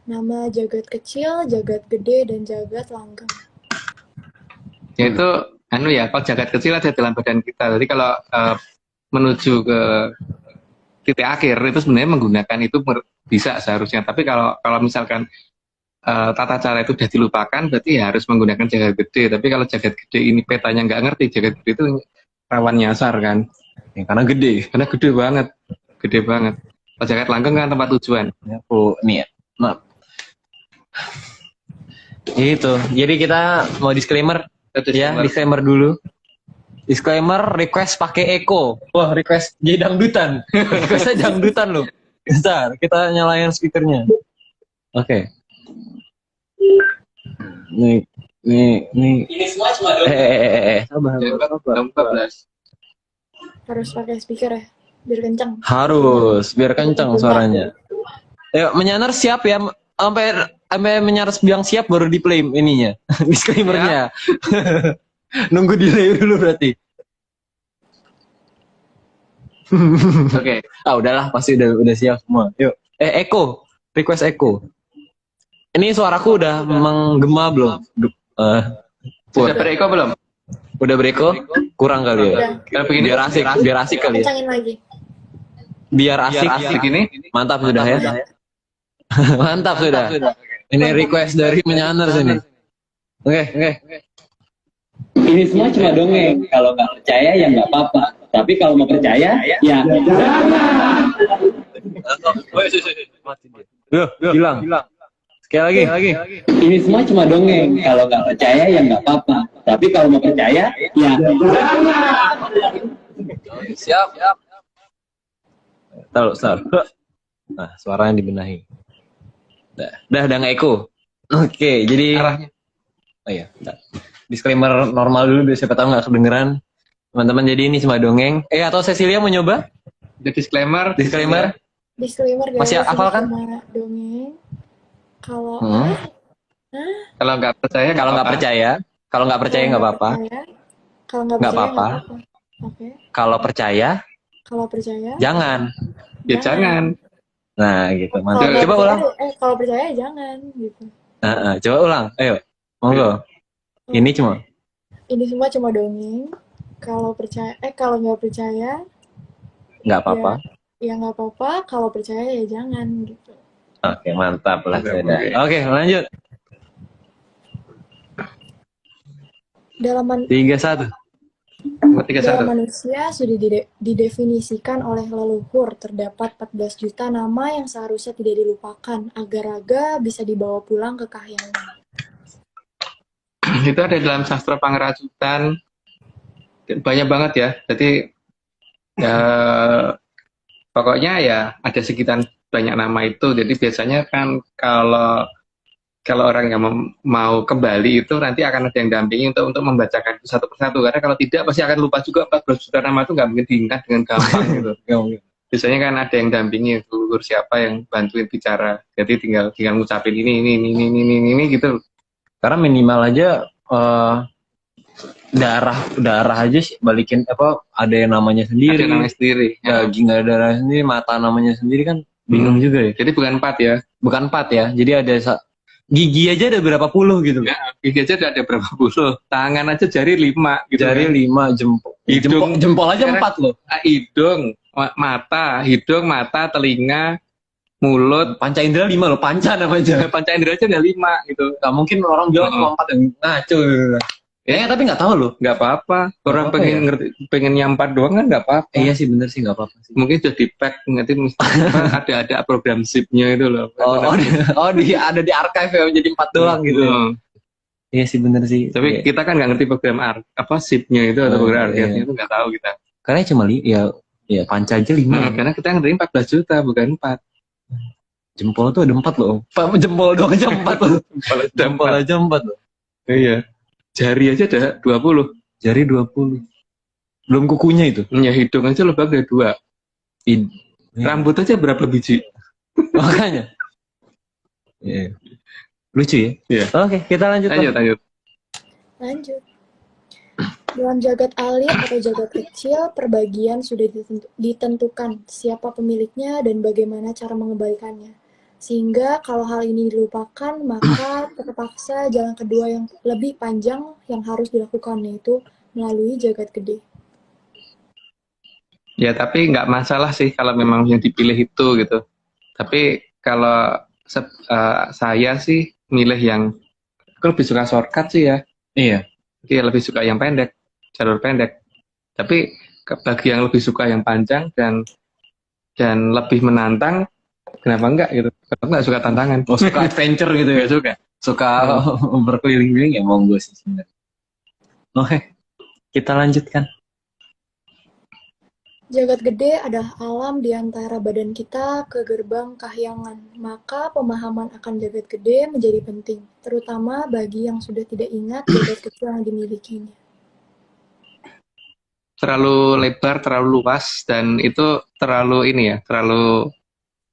nama jagat kecil, jagat gede, dan jagat langgeng. Yaitu kalau jagat kecil ada dalam badan kita. Jadi kalau menuju ke titik akhir itu sebenarnya menggunakan itu bisa seharusnya. Tapi kalau misalkan tata cara itu udah dilupakan, berarti ya harus menggunakan jagat gede. Tapi kalau jagat gede ini petanya nggak ngerti, jagat gede itu rawan nyasar kan. Ya, karena gede. Karena gede banget, gede banget. Kalau jagat langgeng kan tempat tujuan. Ya, aku nih ya. Maaf. Itu. Jadi kita mau disclaimer ya, disclaimer dulu. Disclaimer, request pakai Eko. Wah, request jadi dangdutan. Requestnya dangdutan loh. Bentar, kita nyalain speakernya. Oke. Nih. Ini semua cuma sabar. Jam 14. Harus pakai speaker ya, biar kencang. Harus, biar kencang suaranya. Ayo, menyanar siap ya. Sampai menyanar bilang siap baru di play ininya. Disclaimernya. Nunggu delay dulu berarti. Oke. Ah udahlah, pasti udah siap semua. Yuk. Eko, request Eko. Ini suaraku udah menggema belum? Sudah bereko belum? Udah bereko? Kurang kali ya. Udah. Kalau begini Biar asik kali ya. Kencangin lagi. Biar asik. begini. Mantap sudah ya. Mantap sudah. Ini request dari menyanar sini. Oke. Ini semua cuma dongeng. Kalau nggak percaya ya nggak apa-apa. Tapi kalau mau percaya, ya. Hilang. Sekali lagi. Ini semua cuma dongeng. Kalau nggak percaya ya nggak apa-apa. Tapi kalau mau percaya, ya. Siap. Taruh. Nah, suaranya dibenahi. Udah nggak Eko. Oke, jadi Arahnya. Oh iya, bentar. Disclaimer normal dulu biar siapa tahu nggak kedengeran. Teman-teman, jadi ini cuma dongeng. Atau Cecilia mau nyoba? Jadi disclaimer. Disclaimer guys. Masih hafal kan? Cuma dongeng. Kalau Kalau nggak percaya, Kalau nggak percaya nggak apa-apa. Kalau nggak Nggak percaya apa-apa. Oke. Kalau percaya, Kalau percaya jangan. ya jangan. Nah, gitu. Kalau Mantap. nggak Coba percaya, ulang. kalau percaya jangan gitu. Coba ulang. Ayo. Monggo. Ini cuma. Ini semua cuma dongeng. Kalau nggak percaya Nggak apa-apa. ya nggak apa-apa. Kalau percaya ya jangan gitu. Oke, mantap lah. Oke. Oke, lanjut. Dalam 3-1. Dalam manusia sudah didefinisikan oleh leluhur terdapat 14 juta nama yang seharusnya tidak dilupakan agar bisa dibawa pulang ke kahyangan. Itu ada dalam sastra pangeracutan. Banyak banget ya. Jadi ya, pokoknya ya ada sekitar banyak nama itu. Jadi biasanya kan kalau orang yang mau kembali itu nanti akan ada yang dampingi untuk membacakan satu persatu, karena kalau tidak pasti akan lupa juga. 14 juta nama itu nggak mungkin diingat dengan gampang gitu. Biasanya kan ada yang dampingi, leluhur siapa yang bantuin bicara, jadi tinggal ngucapin ini gitu. Karena minimal aja darah aja sih balikin ada yang namanya sendiri. Ada namanya sendiri. Daging ada darah sendiri, mata namanya sendiri kan bingung juga ya. Jadi bukan 4 ya. Bukan 4 ya. Jadi ada gigi aja ada berapa puluh gitu. Ya, gigi aja ada berapa puluh. Tangan aja jari 5 gitu. Jari kan. 5, jempol. Hidung. Jempol aja 4 loh. Hidung, mata, telinga, mulut. Panca indera 5 loh, panca namanya. Panca indera aja ada 5 gitu. Gak mungkin orang bilang cuma 4 yang ngaco. Ya, tapi nggak tahu loh. Nggak apa-apa. Orang Nggak apa-apa pengen ya? ngerti, pengen nyampat doang kan nggak apa-apa. Iya sih, bener sih, nggak apa-apa sih. Mungkin sudah di pack nanti ada program zip-nya itu loh. Ada di archive ya, jadi 4 doang gitu. Iya sih, bener sih. Tapi Iya. kita kan nggak ngerti program zip-nya itu atau program iya. archive-nya itu nggak tahu kita. Karena cuma ya panca aja 5. Karena kita ngertiin 14 juta bukan 4. Jempol tuh ada 4 loh. Jempol doang aja 4 loh. Jempol aja 4 loh. Iya. Jari aja ada 20. Jari 20. Belum kukunya itu. Ya hidung aja lebih ada 2. Rambut aja berapa biji? Makanya. Iya. Lucu ya? Iya. Oke, kita lanjut. Lanjut. Dalam jagat alit atau jagat kecil, perbagian sudah ditentukan siapa pemiliknya dan bagaimana cara mengembalikannya. Sehingga kalau hal ini dilupakan, maka terpaksa jalan kedua yang lebih panjang yang harus dilakukan, yaitu melalui jagat gede. Ya tapi nggak masalah sih kalau memang yang dipilih itu gitu. Tapi kalau saya sih milih yang, aku lebih suka shortcut sih ya. Iya. Dia lebih suka yang pendek, jalur pendek. Tapi bagi yang lebih suka yang panjang dan lebih menantang, kenapa enggak gitu? Kenapa enggak suka tantangan? Oh, suka adventure gitu ya? Enggak suka. Suka berkeliling-keliling ya monggo sih sebenarnya. Oke, kita lanjutkan. Jagat gede adalah alam di antara badan kita ke gerbang kahyangan. Maka pemahaman akan jagat gede menjadi penting, terutama bagi yang sudah tidak ingat jagat kecil yang dimilikinya. Terlalu lebar, terlalu luas, dan itu terlalu ini ya, terlalu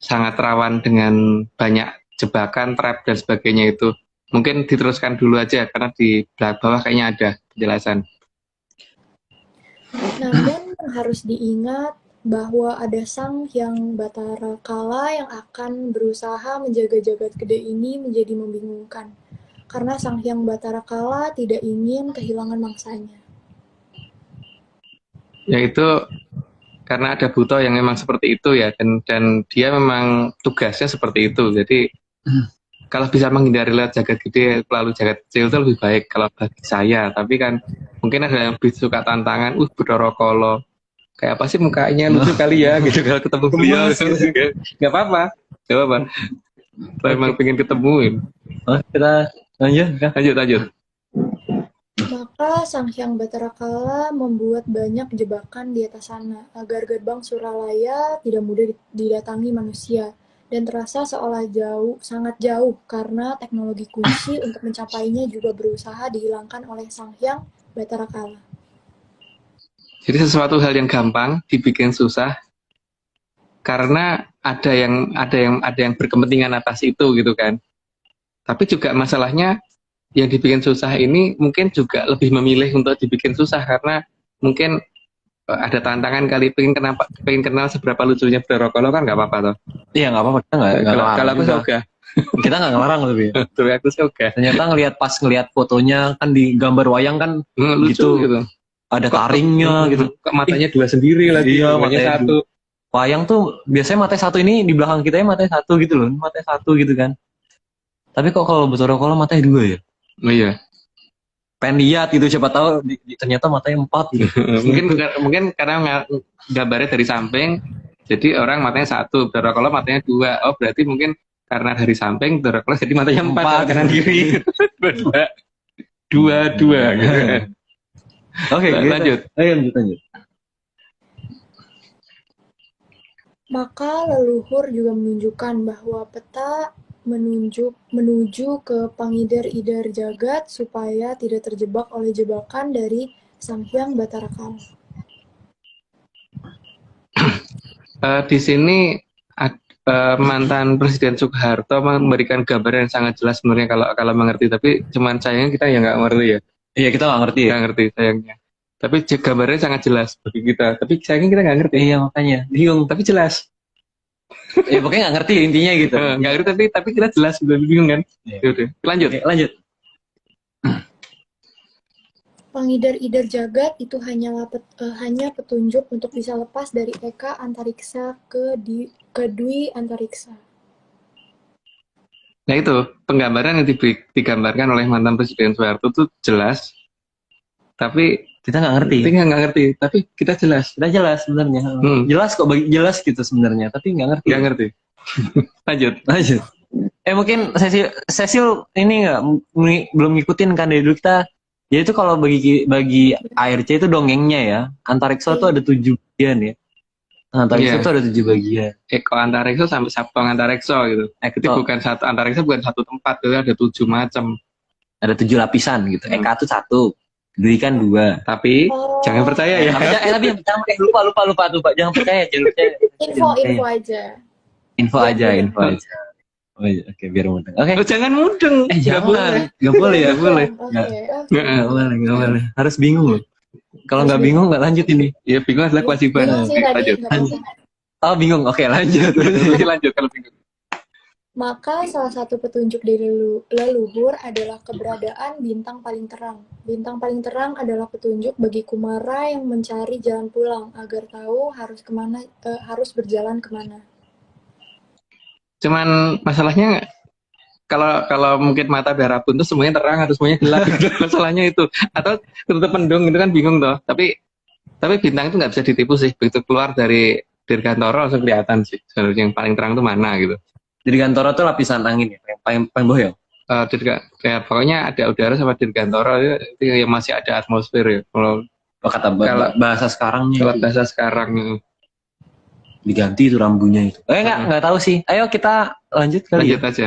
sangat rawan dengan banyak jebakan, trap, dan sebagainya itu. Mungkin diteruskan dulu aja, karena di bawah kayaknya ada penjelasan. Namun harus diingat bahwa ada Sang Hyang Batara Kala yang akan berusaha menjaga jagat gede ini menjadi membingungkan. Karena Sang Hyang Batara Kala tidak ingin kehilangan mangsanya. Yaitu karena ada Buto yang memang seperti itu ya, dan dia memang tugasnya seperti itu. Jadi kalau bisa menghindari lewat jagat gede lalu jagat kecil itu lebih baik kalau bagi saya. Tapi kan mungkin ada yang lebih suka tantangan, Bathara Kala kayak apa sih mukanya lucu kali ya gitu kalau ketemu beliau. Nggak apa-apa, nggak apa-apa. Saya emang pengen ketemuin. Oh, kita Lanjut. Maka Sang Hyang Batara Kala membuat banyak jebakan di atas sana agar gerbang Suralaya tidak mudah didatangi manusia dan terasa seolah sangat jauh karena teknologi kunci untuk mencapainya juga berusaha dihilangkan oleh Sang Hyang Batara Kala. Jadi sesuatu hal yang gampang dibikin susah karena ada yang berkepentingan atas itu gitu kan. Tapi juga masalahnya yang dibikin susah ini mungkin juga lebih memilih untuk dibikin susah karena mungkin ada tantangan kali pengen kenal seberapa lucunya Bathara Kala kan nggak apa-apa toh. Iya nggak apa-apa, kita nggak Kalau aku juga. suka, Kita nggak ngelarang lebih. tapi aku suka. Ternyata ngelihat fotonya kan di gambar wayang kan Lucu gitu. ada taringnya gitu. Kok matanya dua sendiri lagi, Iya, matanya matanya satu. Wayang tuh biasanya matanya satu, ini di belakang kita ya matanya satu gitu loh, matanya satu gitu kan. Tapi kok kalau Bathara Kala matanya dua ya? Oh iya. Pengen lihat gitu, siapa tahu ternyata matanya 4 gitu. mungkin karena gambarnya dari samping, jadi orang matanya satu, Bathara Kala matanya dua. Oh berarti mungkin karena dari samping Bathara Kala jadi matanya 4 kanan kiri. dua gitu. Oke, lanjut. Lanjut. Maka leluhur juga menunjukkan bahwa peta menuju ke pangidar-idar jagat supaya tidak terjebak oleh jebakan dari Sang Hyang Batara Kala. Di sini mantan Presiden Soeharto memberikan gambaran yang sangat jelas sebenarnya kalau mengerti, tapi cuman sayangnya kita ya nggak ngerti ya. Iya, kita nggak ngerti ya. Nggak ngerti sayangnya. Tapi gambarnya sangat jelas bagi kita. Tapi sayangnya kita nggak ngerti. Iya, makanya bingung. Tapi jelas. Ya pokoknya nggak ngerti intinya gitu. Nggak ngerti tapi kita jelas, udah bingung kan. Iya. Yaudah, lanjut. Oke, lanjut. Pangidar-idar jagat itu hanya petunjuk untuk bisa lepas dari eka antariksa ke dwi antariksa. Nah itu penggambaran yang digambarkan oleh mantan Presiden Soeharto itu jelas, tapi Kita nggak ngerti. kita nggak ngerti, tapi kita jelas. Kita jelas sebenarnya. Jelas kok, jelas gitu sebenarnya, tapi nggak ngerti. Nggak ngerti. Lanjut. Mungkin Cecil ini belum ngikutin kan dari dulu kita. Jadi itu kalau bagi ARC itu dongengnya ya, antariksa itu ada 7 bagian ya. Antariksa itu ada 7 bagian. Eko antariksa sampai Sabtong antariksa gitu. Jadi bukan satu antariksa, bukan satu tempat, itu ada 7 macam. Ada 7 lapisan gitu. Eka itu 1, Dwi kan 2. Tapi jangan percaya ya. Tapi jangan lupa. Jangan percaya. Info aja. Oh iya, oke, biar mudeng. Oke. Jangan mudeng. Nggak boleh ya. Nggak boleh. Harus bingung loh. Kalau nggak bingung nggak lanjut ini. Ya bingung adalah kewajiban. Lanjut. Oh bingung, oke lanjut. Lanjut kalau bingung. Maka salah satu petunjuk dari leluhur adalah keberadaan bintang paling terang. Bintang paling terang adalah petunjuk bagi Kumara yang mencari jalan pulang agar tahu harus berjalan kemana. Cuman masalahnya kalau mungkin mata daerah pun tuh semuanya terang atau semuanya gelap gitu. Masalahnya itu, atau tutup mendung itu kan bingung toh. Tapi bintang itu nggak bisa ditipu sih, begitu keluar dari Dirgantara langsung kelihatan sih sebenarnya yang paling terang itu mana gitu. Dirgantara tuh lapisan angin ya, yang paling bawah ya. Pokoknya ada udara sama Dirgantara itu yang masih ada atmosfer ya. Kalau Kata Kalau- bahasa sekarangnya bahasa sekarang diganti itu rambunya itu. Nggak tahu sih. Ayo kita lanjut kali lanjut ya. aja.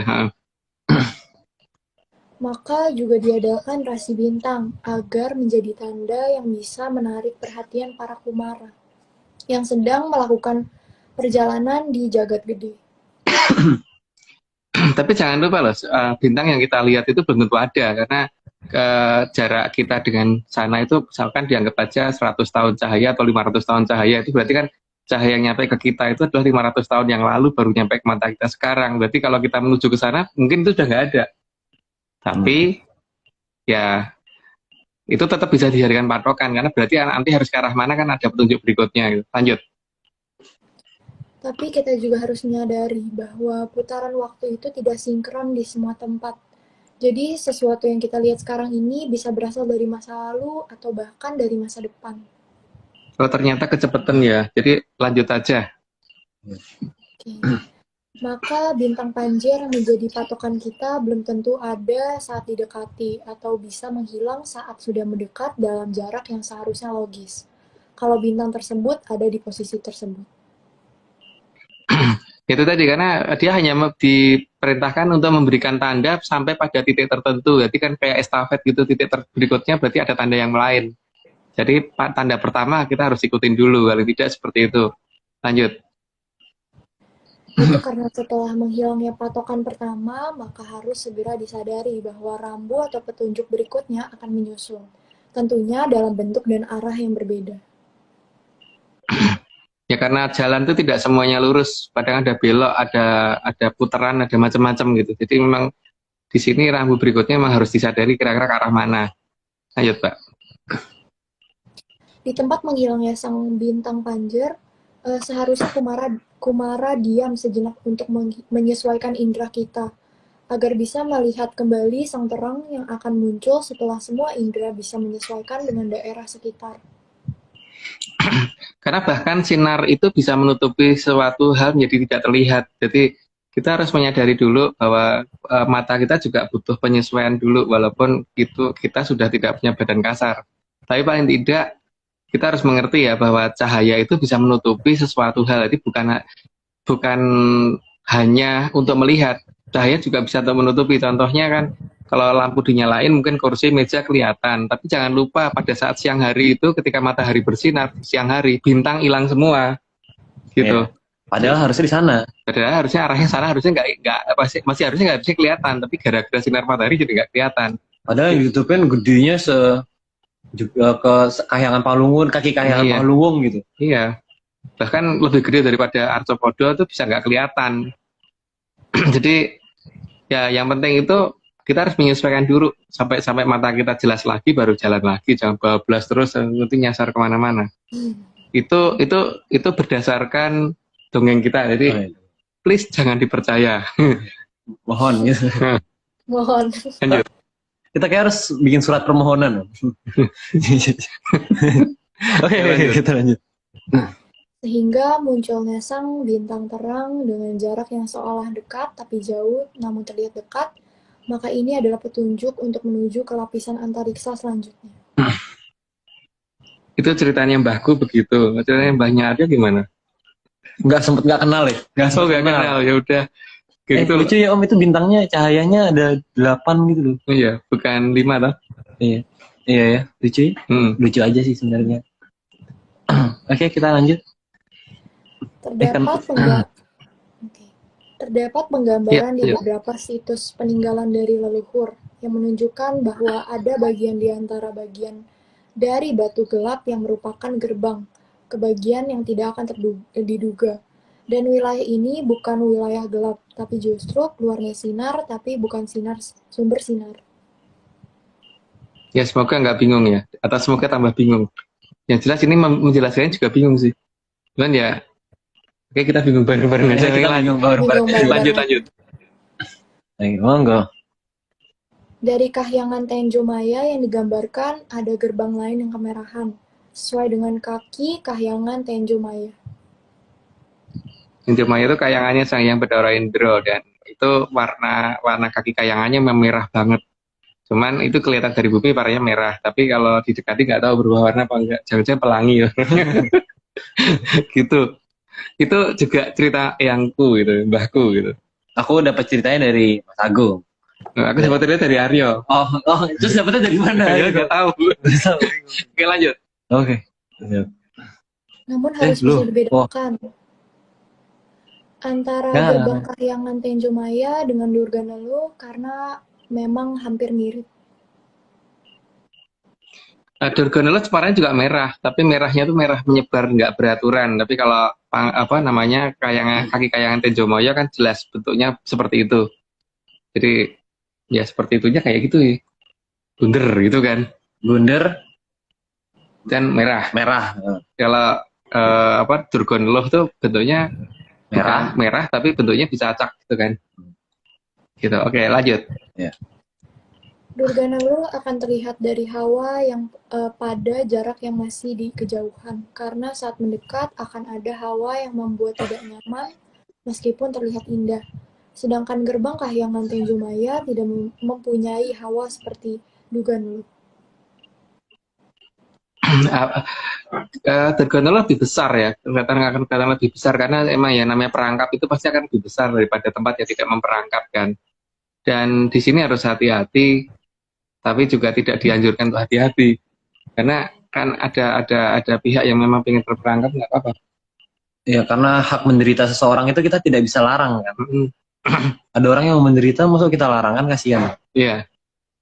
Maka juga diadakan rasi bintang agar menjadi tanda yang bisa menarik perhatian para kumara yang sedang melakukan perjalanan di jagat gede. Tapi jangan lupa loh, bintang yang kita lihat itu belum tentu ada karena jarak kita dengan sana itu misalkan dianggap aja 100 tahun cahaya atau 500 tahun cahaya, itu berarti kan cahaya yang nyampe ke kita itu adalah 500 tahun yang lalu baru nyampe ke mata kita sekarang. Berarti kalau kita menuju ke sana mungkin itu sudah nggak ada. Tapi ya itu tetap bisa dijadikan patokan karena berarti nanti harus ke arah mana kan ada petunjuk berikutnya gitu. Lanjut. Tapi kita juga harus menyadari bahwa putaran waktu itu tidak sinkron di semua tempat. Jadi sesuatu yang kita lihat sekarang ini bisa berasal dari masa lalu atau bahkan dari masa depan. Oh ternyata kecepatan ya, jadi lanjut aja. Oke. Maka bintang Panjer yang menjadi patokan kita belum tentu ada saat didekati atau bisa menghilang saat sudah mendekat dalam jarak yang seharusnya logis. Kalau bintang tersebut ada di posisi tersebut. Itu tadi karena dia hanya diperintahkan untuk memberikan tanda sampai pada titik tertentu. Jadi kan kayak estafet gitu, titik berikutnya berarti ada tanda yang lain. Jadi tanda pertama kita harus ikutin dulu, kalau tidak seperti itu. Lanjut. Itu karena setelah menghilangnya patokan pertama, maka harus segera disadari bahwa rambu atau petunjuk berikutnya akan menyusul. Tentunya dalam bentuk dan arah yang berbeda. Ya karena jalan itu tidak semuanya lurus, kadang ada belok, ada putaran, ada macam-macam gitu. Jadi memang di sini rambu berikutnya memang harus disadari kira-kira ke arah mana. Lanjut, Pak. Di tempat menghilangnya sang bintang Panjer, seharusnya Kumara diam sejenak untuk menyesuaikan indera kita, agar bisa melihat kembali sang terang yang akan muncul setelah semua indera bisa menyesuaikan dengan daerah sekitar. Karena bahkan sinar itu bisa menutupi suatu hal menjadi tidak terlihat. Jadi kita harus menyadari dulu bahwa mata kita juga butuh penyesuaian dulu, walaupun itu kita sudah tidak punya badan kasar. Tapi paling tidak kita harus mengerti ya bahwa cahaya itu bisa menutupi sesuatu hal. Jadi bukan hanya untuk melihat, cahaya juga bisa untuk menutupi. Contohnya kan kalau lampu dinyalain mungkin kursi meja kelihatan, tapi jangan lupa pada saat siang hari itu ketika matahari bersinar siang hari bintang hilang semua gitu. Padahal harusnya di sana. Padahal harusnya arahnya sana, harusnya nggak masih harusnya nggak bisa kelihatan, tapi gara-gara sinar matahari jadi nggak kelihatan. Padahal yang ditutupin gedenya juga ke Kahyangan Palungun, kaki Kahyangan Iya. Palungun gitu. Iya, bahkan lebih gede daripada Arcopodo itu bisa nggak kelihatan. Jadi ya yang penting itu kita harus menyesuaikan dulu sampai mata kita jelas lagi baru jalan lagi, jangan bablas terus nanti nyasar kemana-mana. Itu berdasarkan dongeng kita, jadi please jangan dipercaya. Mohon gitu. Mohon. Lanjut. Kita kayak harus bikin surat permohonan. Oke, kita lanjut. Sehingga munculnya sang bintang terang dengan jarak yang seolah dekat tapi jauh namun terlihat dekat, maka ini adalah petunjuk untuk menuju ke lapisan antariksa selanjutnya. Itu ceritanya Mbahku begitu. Ceritanya Mbahnya ada gimana? Nggak kenal ya? Nggak kenal, ya udah. Gitu. Lucu ya Om, itu bintangnya cahayanya ada 8 gitu loh. Oh iya, bukan 5 toh? Iya ya, lucu ya? Lucu aja sih sebenarnya. Oke, kita lanjut. Terdapat penggambaran di Iya. beberapa situs peninggalan dari leluhur yang menunjukkan bahwa ada bagian di antara bagian dari batu gelap yang merupakan gerbang ke bagian yang tidak akan diduga. Dan wilayah ini bukan wilayah gelap, tapi justru keluarnya sinar, tapi bukan sumber sinar. Ya semoga nggak bingung ya, atau semoga tambah bingung. Yang jelas ini menjelaskannya juga bingung sih. Cuman ya, oke kita bingung bareng-bareng aja. Kita bingung bareng-bareng. Bingung bareng-bareng. Lanjut. Monggo. Dari kahyangan Tenjo Maya yang digambarkan ada gerbang lain yang kemerahan, sesuai dengan kaki kahyangan Tenjo Maya. Tenjo Maya itu kayangannya Sang Hyang Bathara Indra, dan itu warna kaki kayangannya memang merah banget. Cuman itu kelihatan dari bumi warnanya merah, tapi kalau didekati nggak tahu berubah warna apa enggak. Jangan-jangan pelangi ya. Gitu. Itu juga cerita eyangku gitu, mbahku gitu. Aku dapat ceritanya dari Mas Agung. Nah, aku dapat cerita dari Aryo. Oh, terus dapetnya dari mana? Saya nggak tahu. Oke, lanjut. Oke. Namun harus belum. bisa dibedakan antara Ya. gerbang kahyangan Tenjo Maya dengan Durganalu karena memang hampir mirip. Durganalu warnanya juga merah, tapi merahnya tuh merah menyebar, nggak beraturan. Tapi kalau kaki kayangan Tenjo Maya kan jelas bentuknya seperti itu. Jadi ya seperti itunya kayak gitu ya. Bunder gitu kan. Bunder Dan merah. merah. Kalau Durganalu tuh bentuknya Merah. bukan merah, tapi bentuknya bisa acak gitu kan. Gitu. Oke, lanjut. Durganalu akan terlihat dari hawa yang pada jarak yang masih di kejauhan, karena saat mendekat akan ada hawa yang membuat tidak nyaman meskipun terlihat indah. Sedangkan gerbang kahyangan Tenjo Maya tidak mempunyai hawa seperti Durganalu. Durganalu lebih besar ya, akan kelihatan lebih besar karena emang ya namanya perangkap itu pasti akan lebih besar daripada tempat yang tidak memperangkapkan. Dan di sini harus hati-hati, tapi juga tidak dianjurkan untuk hati-hati karena kan ada pihak yang memang pengen terperangkap, nggak apa-apa. Ya, karena hak menderita seseorang itu kita tidak bisa larang kan. Ada orang yang menderita, masa kita larang kan, kasihan. Iya,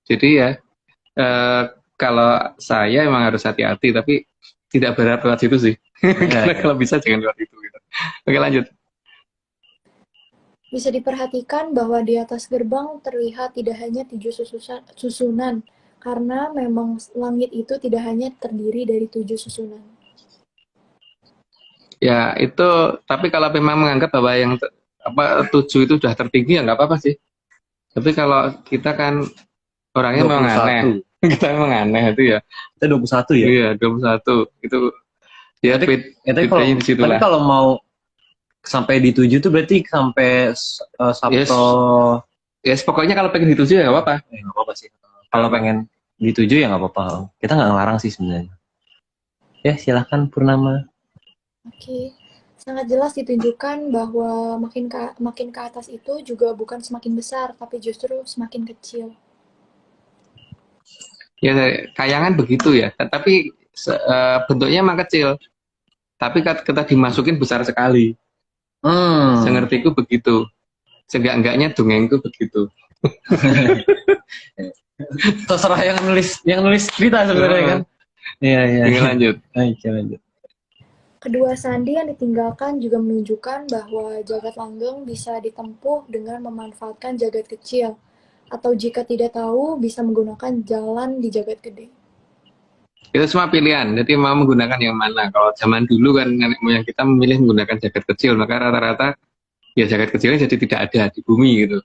jadi ya kalau saya emang harus hati-hati, tapi tidak berharap lewat situ sih. Karena kalau bisa jangan lewat itu. Gitu. Oke, lanjut. Bisa diperhatikan bahwa di atas gerbang terlihat tidak hanya 7 susunan, karena memang langit itu tidak hanya terdiri dari 7 susunan. Ya itu, tapi kalau memang menganggap bahwa yang 7 itu sudah tertinggi ya nggak apa-apa sih. Tapi kalau kita kan orangnya memang aneh. Kita memang aneh itu ya. Kita 21 ya? Iya, 21. Itu ya tapi kalau mau sampai di 7 tuh berarti sampai Sabto. Yes, pokoknya kalau pengen di 7 ya nggak apa-apa. Nggak apa-apa sih. Kalau pengen di 7 ya nggak apa-apa. Kita nggak ngelarang sih sebenarnya. Ya, silahkan Purnama. Oke. Sangat jelas ditunjukkan bahwa makin ke atas itu juga bukan semakin besar, tapi justru semakin kecil. Ya, kayangan begitu ya. Tapi bentuknya emang kecil. Tapi kita dimasukin besar sekali. Sengertiku begitu. Seenggak-enggaknya dongengku begitu. Terserah yang nulis cerita sebenarnya kan. Iya. Lanjut. Lanjut. Kedua sandi yang ditinggalkan juga menunjukkan bahwa jagat langgeng bisa ditempuh dengan memanfaatkan jagat kecil, atau jika tidak tahu bisa menggunakan jalan di jagat gede. Itu semua pilihan, jadi mau menggunakan yang mana. Kalau zaman dulu kan nenek moyang kita memilih menggunakan jagat kecil, maka rata-rata ya jagat kecilnya jadi tidak ada di bumi gitu.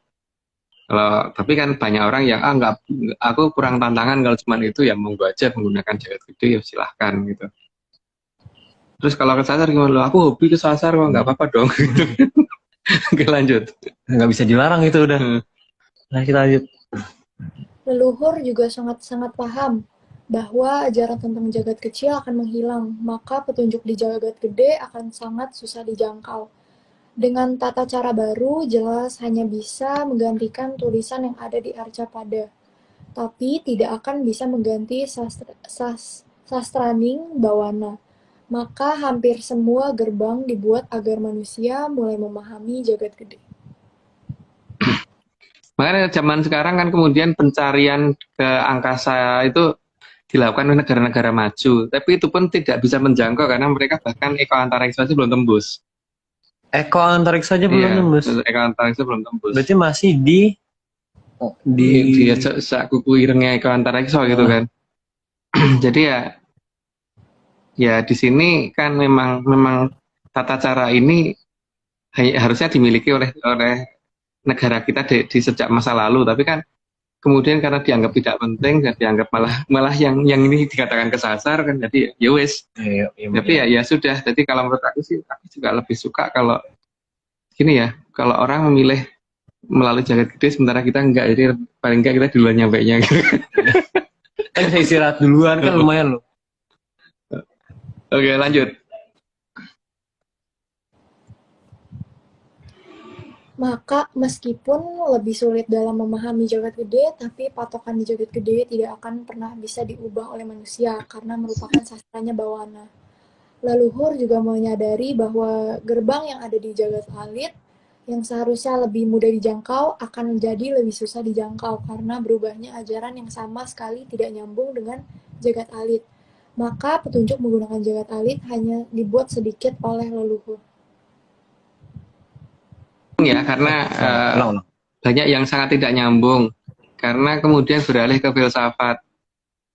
Tapi kan banyak orang yang enggak, aku kurang tantangan kalau cuma itu, ya monggo aja menggunakan jagat gede, ya silahkan gitu. Terus kalau kesasar gimana? Aku hobi kesasar kok, nggak apa-apa dong. Oke, lanjut. Nggak bisa dilarang itu udah. Nah, kita lanjut. Leluhur juga sangat-sangat paham bahwa ajaran tentang jagat kecil akan menghilang, maka petunjuk di jagat gede akan sangat susah dijangkau. Dengan tata cara baru, jelas hanya bisa menggantikan tulisan yang ada di Arcapada, tapi tidak akan bisa mengganti sastraning bawana. Maka hampir semua gerbang dibuat agar manusia mulai memahami jagat gede. Makanya zaman sekarang kan kemudian pencarian ke angkasa itu dilakukan oleh negara-negara maju, tapi itu pun tidak bisa menjangkau karena mereka bahkan eko antariksa saja belum tembus. Eko antariksa saja belum tembus. Eko antariksa belum tembus. Berarti masih di kuku irengnya eko antariksa gitu kan. Jadi ya di sini kan memang tata cara ini harusnya dimiliki oleh negara kita di sejak masa lalu, tapi kan kemudian karena dianggap tidak penting dan dianggap malah yang ini dikatakan kesasar kan, jadi ya wes. Tapi ya sudah. Jadi kalau menurut aku sih, aku juga lebih suka kalau gini ya, kalau orang memilih melalui jagat gede sementara kita enggak, jadi paling enggak kita duluan nyampainya gitu. Kan bisa istirahat duluan kan lumayan loh. Oke, lanjut. Maka meskipun lebih sulit dalam memahami jagat gede, tapi patokan di jagat gede tidak akan pernah bisa diubah oleh manusia karena merupakan sastranya bawana. Leluhur juga menyadari bahwa gerbang yang ada di jagat alit yang seharusnya lebih mudah dijangkau akan menjadi lebih susah dijangkau karena berubahnya ajaran yang sama sekali tidak nyambung dengan jagat alit. Maka petunjuk menggunakan jagat alit hanya dibuat sedikit oleh leluhur. Ya, karena Ulang. banyak yang sangat tidak nyambung karena kemudian beralih ke filsafat.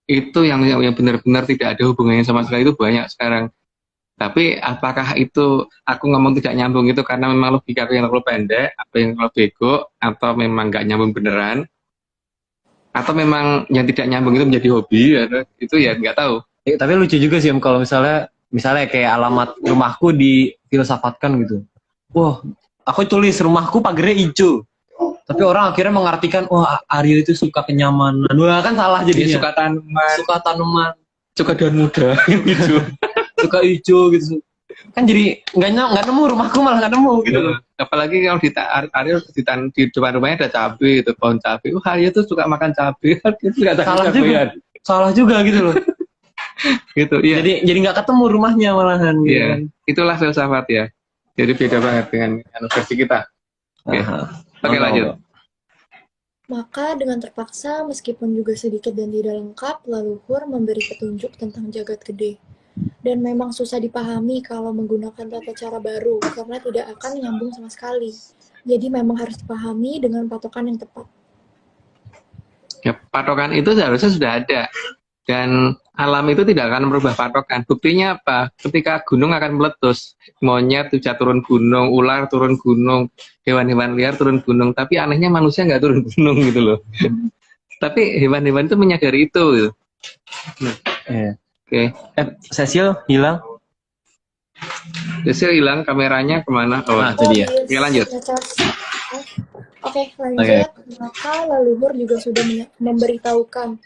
Itu yang benar-benar tidak ada hubungannya sama sekali, itu banyak sekarang. Tapi apakah itu aku ngomong tidak nyambung itu karena memang logika yang terlalu pendek, apa yang terlalu bego, atau memang nggak nyambung beneran, atau memang yang tidak nyambung itu menjadi hobi, itu ya nggak tahu. Tapi lucu juga sih kalau misalnya kayak alamat rumahku difilsafatkan gitu. Wah, aku tulis rumahku pagarnya hijau. Tapi orang akhirnya mengartikan, wah Aryo itu suka kenyamanan. Wah kan salah Dia jadinya. suka tanaman, Suka daun muda, gitu. suka hijau gitu. Kan jadi nggak nemu, rumahku malah nggak nemu gitu. Apalagi kalau Aryo di depan rumahnya ada cabai, itu pohon cabai. Wah Aryo tuh suka makan cabai. Itu nggak tahu Salah cabai juga. ya. Salah juga gitu loh. Gitu, iya. Jadi nggak ketemu rumahnya malahan. Gitu. Iya, itulah filsafat ya. Jadi beda banget dengan versi kita. Oke. Oke, lanjut. Maka dengan terpaksa, meskipun juga sedikit dan tidak lengkap, leluhur memberi petunjuk tentang jagat gede. Dan memang susah dipahami kalau menggunakan tata cara baru, karena tidak akan nyambung sama sekali. Jadi memang harus dipahami dengan patokan yang tepat. Ya, patokan itu seharusnya sudah ada. Dan alam itu tidak akan merubah patokan. Buktinya apa? Ketika gunung akan meletus, monyet bisa turun gunung, ular turun gunung, hewan-hewan liar turun gunung. Tapi anehnya manusia nggak turun gunung gitu loh. Tapi hewan-hewan itu menyadari itu. Gitu. Oke. Cecil hilang. Cecil hilang, kameranya kemana? Oh, Nah, itu dia. Oke, lanjut. Oke, lanjut. Maka leluhur juga sudah memberitahukan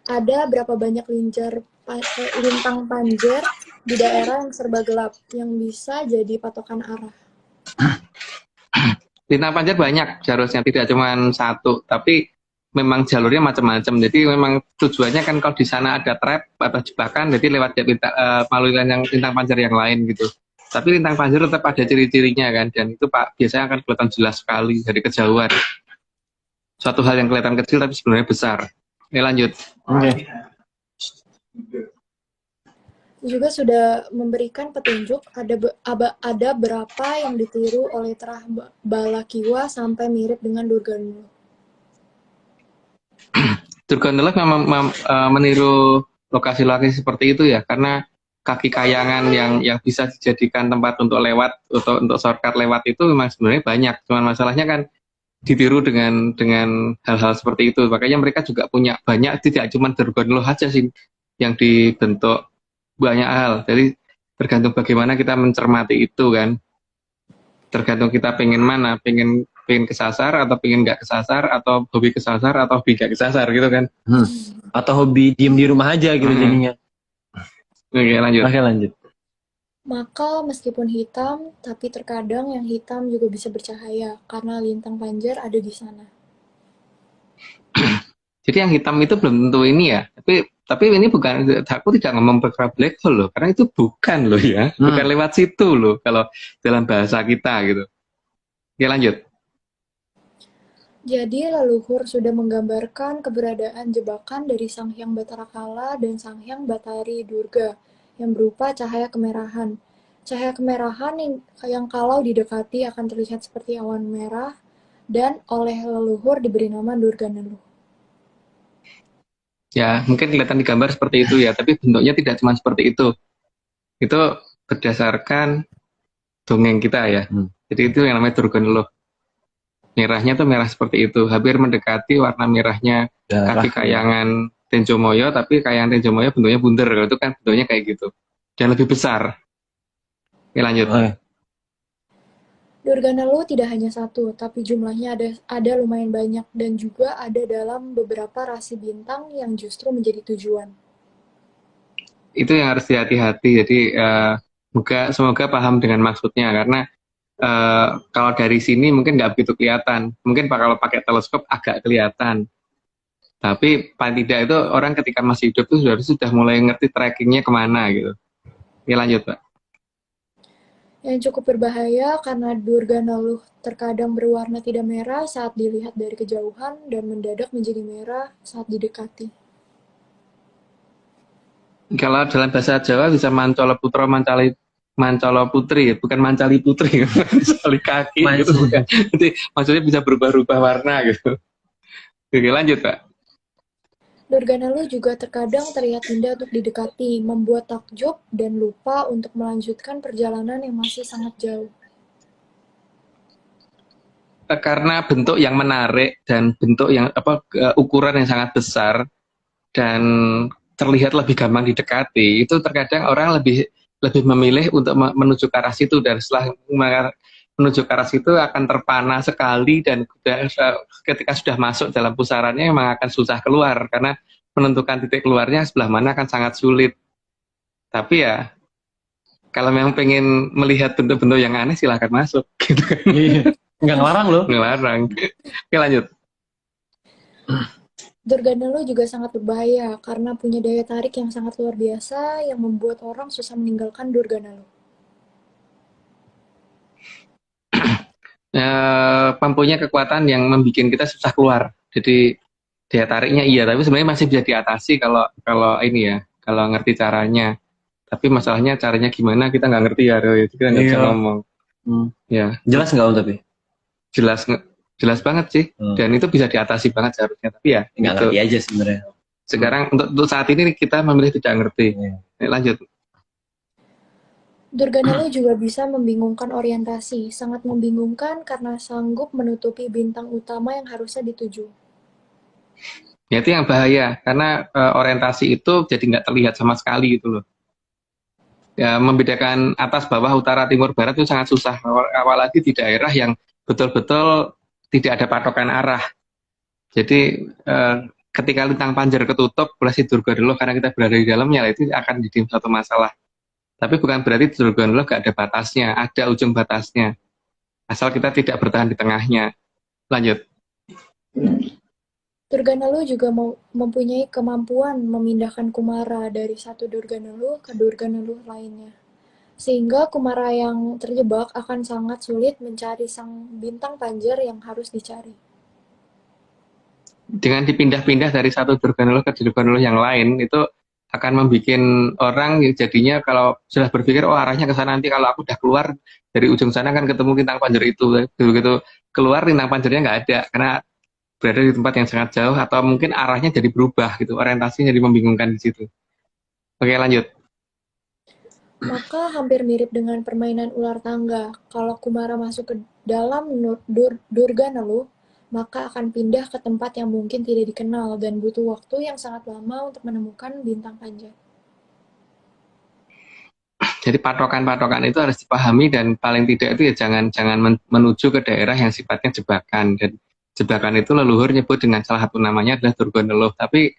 ada berapa banyak lintang panjer di daerah yang serba gelap yang bisa jadi patokan arah. Lintang panjang banyak seharusnya, tidak cuma satu, tapi memang jalurnya macam-macam. Jadi memang tujuannya kan kalau di sana ada trap atau jebakan, jadi lewat melalui lintang panjang yang lain gitu. Tapi lintang panjang tetap ada ciri-cirinya kan, dan itu biasanya akan kelihatan jelas sekali dari kejauhan. Suatu hal yang kelihatan kecil tapi sebenarnya besar. Oke, lanjut. Oke. Juga sudah memberikan petunjuk ada berapa yang ditiru oleh Terah Balakiwa sampai mirip dengan Durganula. Durganula memang meniru lokasi-lokasi seperti itu ya, karena kaki kayangan yang bisa dijadikan tempat untuk lewat, untuk shortcut lewat itu memang sebenarnya banyak. Cuman masalahnya kan ditiru dengan hal-hal seperti itu. Makanya mereka juga punya banyak, tidak cuma Durganula aja sih yang dibentuk banyak hal. Jadi tergantung bagaimana kita mencermati itu kan. Tergantung kita pengen mana, pengen kesasar atau pengen nggak kesasar, atau hobi kesasar atau hobi nggak kesasar gitu kan. Atau hobi diem di rumah aja gitu jadinya. Oke, lanjut. Oke, lanjut. Maka meskipun hitam, tapi terkadang yang hitam juga bisa bercahaya karena lintang panjar ada di sana. Jadi yang hitam itu belum tentu ini ya. Tapi ini bukan, aku tidak ngomong perkara black hole loh, karena itu bukan loh ya, bukan lewat situ loh kalau dalam bahasa kita gitu. Oke, lanjut. Jadi leluhur sudah menggambarkan keberadaan jebakan dari Sang Hyang Batara Kala dan Sang Hyang Batari Durga yang berupa cahaya kemerahan. Cahaya kemerahan yang kalau didekati akan terlihat seperti awan merah dan oleh leluhur diberi nama Durganulu. Ya, mungkin kelihatan di gambar seperti itu ya, tapi bentuknya tidak cuma seperti itu. Itu berdasarkan dongeng kita ya. Jadi itu yang namanya Durganulu. Merahnya tuh merah seperti itu, hampir mendekati warna merahnya Darah. kaki kayangan Tenjomoyo, tapi kayangan Tenjomoyo bentuknya bunder. Kalau itu kan bentuknya kayak gitu. Dan lebih besar. Oke, lanjut. Oh, ya. Durganalu tidak hanya satu, tapi jumlahnya ada lumayan banyak dan juga ada dalam beberapa rasi bintang yang justru menjadi tujuan. Itu yang harus hati-hati. Jadi semoga paham dengan maksudnya, karena kalau dari sini mungkin nggak begitu kelihatan. Mungkin kalau pakai teleskop agak kelihatan. Tapi paling tidak itu orang ketika masih hidup itu sudah mulai ngerti trackingnya kemana gitu. Oke, lanjut Pak. Yang cukup berbahaya karena Durganalu terkadang berwarna tidak merah saat dilihat dari kejauhan dan mendadak menjadi merah saat didekati. Kalau dalam bahasa Jawa bisa mancala putra, mancala putri, bukan mancali putri, mancali kaki gitu bukan. Jadi maksudnya bisa berubah-ubah warna gitu. Oke, lanjut Pak. Durganalu juga terkadang terlihat indah untuk didekati, membuat takjub dan lupa untuk melanjutkan perjalanan yang masih sangat jauh. Karena bentuk yang menarik dan bentuk yang ukuran yang sangat besar dan terlihat lebih gampang didekati, itu terkadang orang lebih memilih untuk menuju ke arah situ, dan setelah menuju ke arah situ akan terpana sekali, dan ketika sudah masuk dalam pusarannya memang akan susah keluar karena menentukan titik keluarnya sebelah mana akan sangat sulit. Tapi ya kalau memang pengen melihat bentuk-bentuk yang aneh silahkan masuk gitu kan. Nggak ngelarang loh. Ngelarang. Oke, lanjut. Durganalu juga sangat berbahaya karena punya daya tarik yang sangat luar biasa yang membuat orang susah meninggalkan Durganalu. Mempunyai kekuatan yang membuat kita susah keluar. Jadi daya tariknya iya, tapi sebenarnya masih bisa diatasi kalau ini ya, kalau ngerti caranya. Tapi masalahnya caranya gimana kita nggak ngerti ya, Roy. Kita nggak bisa ngomong. Ya. Jelas nggak Om tapi? Jelas banget sih. Dan itu bisa diatasi banget seharusnya. Tapi ya nggak ngerti aja sebenarnya. Sekarang untuk saat ini kita memilih tidak ngerti. Lanjut. Durganalu juga bisa membingungkan orientasi, sangat membingungkan karena sanggup menutupi bintang utama yang harusnya dituju. Ya, itu yang bahaya, karena orientasi itu jadi nggak terlihat sama sekali gitu loh. Ya, membedakan atas, bawah, utara, timur, barat itu sangat susah, apalagi di daerah yang betul-betul tidak ada patokan arah. Jadi ketika lintang panjar ketutup oleh si Durganalu karena kita berada di dalamnya, itu akan jadi satu masalah. Tapi bukan berarti Durganalu nggak ada batasnya, ada ujung batasnya. Asal kita tidak bertahan di tengahnya. Lanjut. Durganalu juga mempunyai kemampuan memindahkan Kumara dari satu Durganalu ke Durganalu lainnya. Sehingga Kumara yang terjebak akan sangat sulit mencari sang bintang panjar yang harus dicari. Dengan dipindah-pindah dari satu Durganalu ke Durganalu yang lain, itu akan membuat orang jadinya kalau sudah berpikir, oh arahnya ke sana, nanti kalau aku udah keluar dari ujung sana kan ketemu lintang panjar itu. Begitu keluar lintang panjarnya nggak ada, karena berada di tempat yang sangat jauh, atau mungkin arahnya jadi berubah gitu, orientasinya jadi membingungkan di situ. Oke, lanjut. Maka hampir mirip dengan permainan ular tangga. Kalau Kumara masuk ke dalam Durganalu, maka akan pindah ke tempat yang mungkin tidak dikenal dan butuh waktu yang sangat lama untuk menemukan bintang panjar. Jadi patokan-patokan itu harus dipahami, dan paling tidak itu ya jangan menuju ke daerah yang sifatnya jebakan. Dan jebakan itu leluhur nyebut dengan salah satu namanya adalah Durganalu. Tapi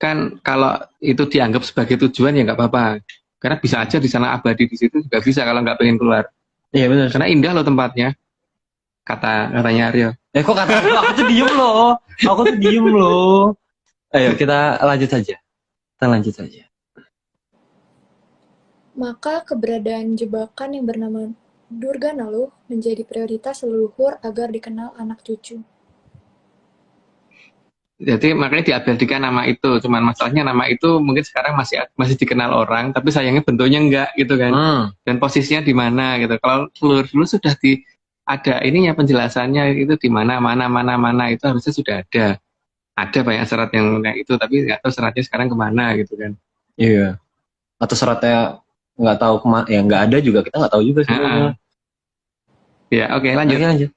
kan kalau itu dianggap sebagai tujuan ya nggak apa-apa. Karena bisa aja di sana abadi, di situ juga bisa kalau nggak pengen keluar. Iya benar. Karena indah loh tempatnya. Katanya Aryo. Kok kata aku tuh diem loh. Aku tuh diem loh. Ayo kita lanjut saja. Maka keberadaan jebakan yang bernama Durganalu menjadi prioritas leluhur agar dikenal anak cucu. Jadi makanya diabadikan nama itu. Cuman masalahnya nama itu mungkin sekarang masih dikenal orang, tapi sayangnya bentuknya enggak gitu kan. Dan posisinya di mana gitu. Kalau dulu sudah ada ininya penjelasannya, itu di mana itu harusnya sudah ada. Ada banyak serat yang kayak itu, tapi nggak tahu seratnya sekarang kemana gitu kan. Iya. Atau seratnya nggak tahu kemana, ya nggak ada juga, kita nggak tahu juga sebenarnya. Ya, oke, lanjut.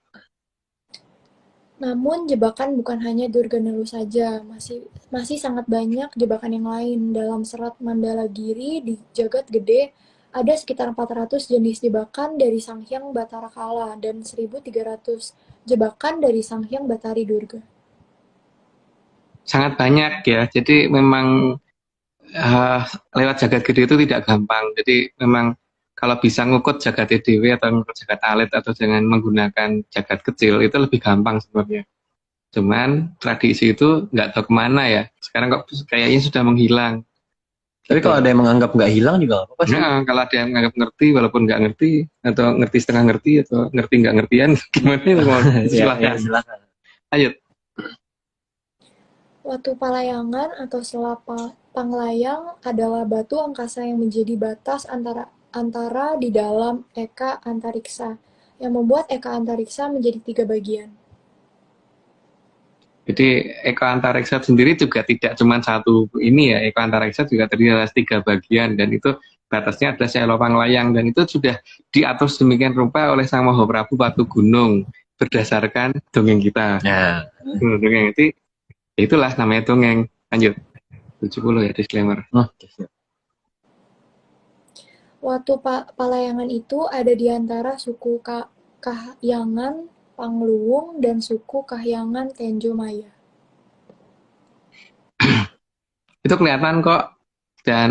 Namun jebakan bukan hanya Durganelu saja, masih sangat banyak jebakan yang lain. Dalam serat Mandala Giri di Jagat Gede ada sekitar 400 jenis jebakan dari Sang Hyang Batara Kala dan 1.300 jebakan dari Sang Hyang Batari Durga. Sangat banyak ya. Jadi memang lewat jagat gede itu tidak gampang. Jadi memang kalau bisa ngukut jagat dewe atau ngukut jagat alit atau dengan menggunakan jagat kecil itu lebih gampang sebenarnya. Cuman tradisi itu nggak tahu kemana ya. Sekarang kok kayaknya sudah menghilang. Tapi kalau ada yang menganggap nggak hilang juga nggak apa-apa sih. Nah, kalau ada yang menganggap ngerti walaupun nggak ngerti atau ngerti setengah ngerti atau ngerti nggak ngertian gimana itu mau Ya, silahkan. silakan. Lanjut. Watu Palayangan atau Selapa Panglayang adalah batu angkasa yang menjadi batas antara di dalam eka antariksa, yang membuat eka antariksa menjadi 3 bagian. Jadi eko antariksa sendiri juga tidak cuma satu ini ya. Eko antariksa juga terdiri atas 3 bagian dan itu batasnya adalah Selo Panglayang dan itu sudah diatur sedemikian rupa oleh Sang Mahaprabu Patu Gunung berdasarkan dongeng kita. Nah, Dongeng itu itulah namanya dongeng. Lanjut. 70 ya disclaimer. Watu Palayangan itu ada di antara suku Kahyangan Pangluwung dan suku Kahyangan Tenjo Maya. Itu kelihatan kok dan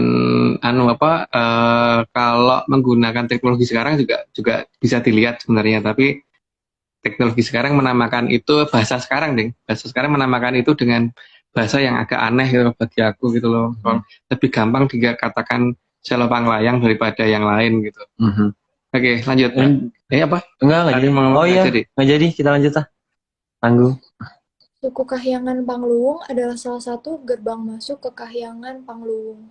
kalau menggunakan teknologi sekarang juga bisa dilihat sebenarnya, tapi teknologi sekarang menamakan itu bahasa sekarang bahasa sekarang menamakan itu dengan bahasa yang agak aneh gitu bagi aku gitu loh. Lebih gampang dia katakan Selo Panglayang daripada yang lain gitu. Oke, lanjut. Apa? Enggak jadi. Oh iya, jadi. nggak jadi. Kita lanjut lah. Tangguh. Suku Kahyangan Pangluwung adalah salah satu gerbang masuk ke Kahyangan Pangluwung.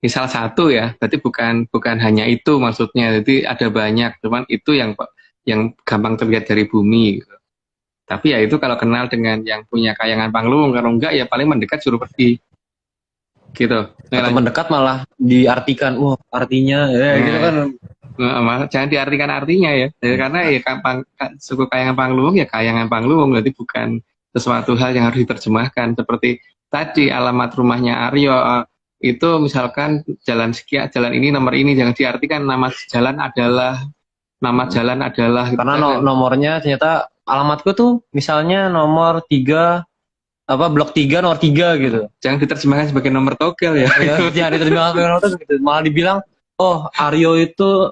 Misal satu ya, berarti bukan hanya itu maksudnya. Jadi ada banyak, cuman itu yang gampang terlihat dari bumi. Gitu. Tapi ya itu kalau kenal dengan yang punya Kahyangan Pangluwung, kalau enggak ya paling mendekat suruh pergi. Gitu. Atau mendekat malah diartikan, wah artinya ya gitu kan. Jangan diartikan artinya ya. Karena ya suku Kahyangan Pangluwung ya Kahyangan Pangluwung, berarti bukan sesuatu hal yang harus diterjemahkan. Seperti tadi alamat rumahnya Aryo itu misalkan jalan sekian, jalan ini nomor ini, jangan diartikan nama jalan adalah Karena nomornya ternyata alamatku tuh misalnya nomor 3 blok 3 nomor 3 gitu. Jangan diterjemahkan sebagai nomor togel ya. Jangan diterjemahkan sebagai nomor togel gitu. Malah dibilang, oh Aryo itu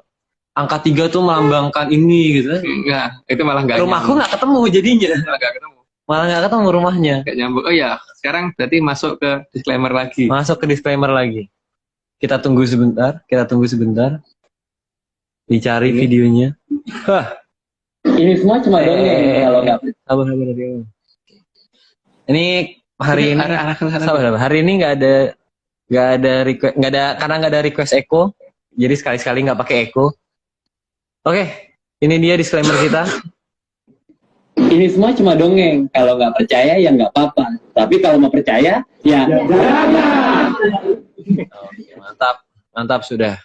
angka 3 tuh melambangkan ini gitu. Enggak, itu malah enggak. Rumahku nggak ketemu jadinya. Malah nggak ketemu rumahnya. Nggak nyambung. Oh ya, sekarang berarti masuk ke disclaimer lagi. Kita tunggu sebentar. Dicari videonya. Ini semua cuma dongeng kalau nggak. Sabar. Ini hari ini hari ini nggak ada request echo. Jadi sekali-sekali nggak pakai echo. Oke, ini dia disclaimer kita. Ini semua cuma dongeng. Kalau nggak percaya ya nggak apa-apa. Tapi kalau mau percaya ya. Oke, mantap sudah.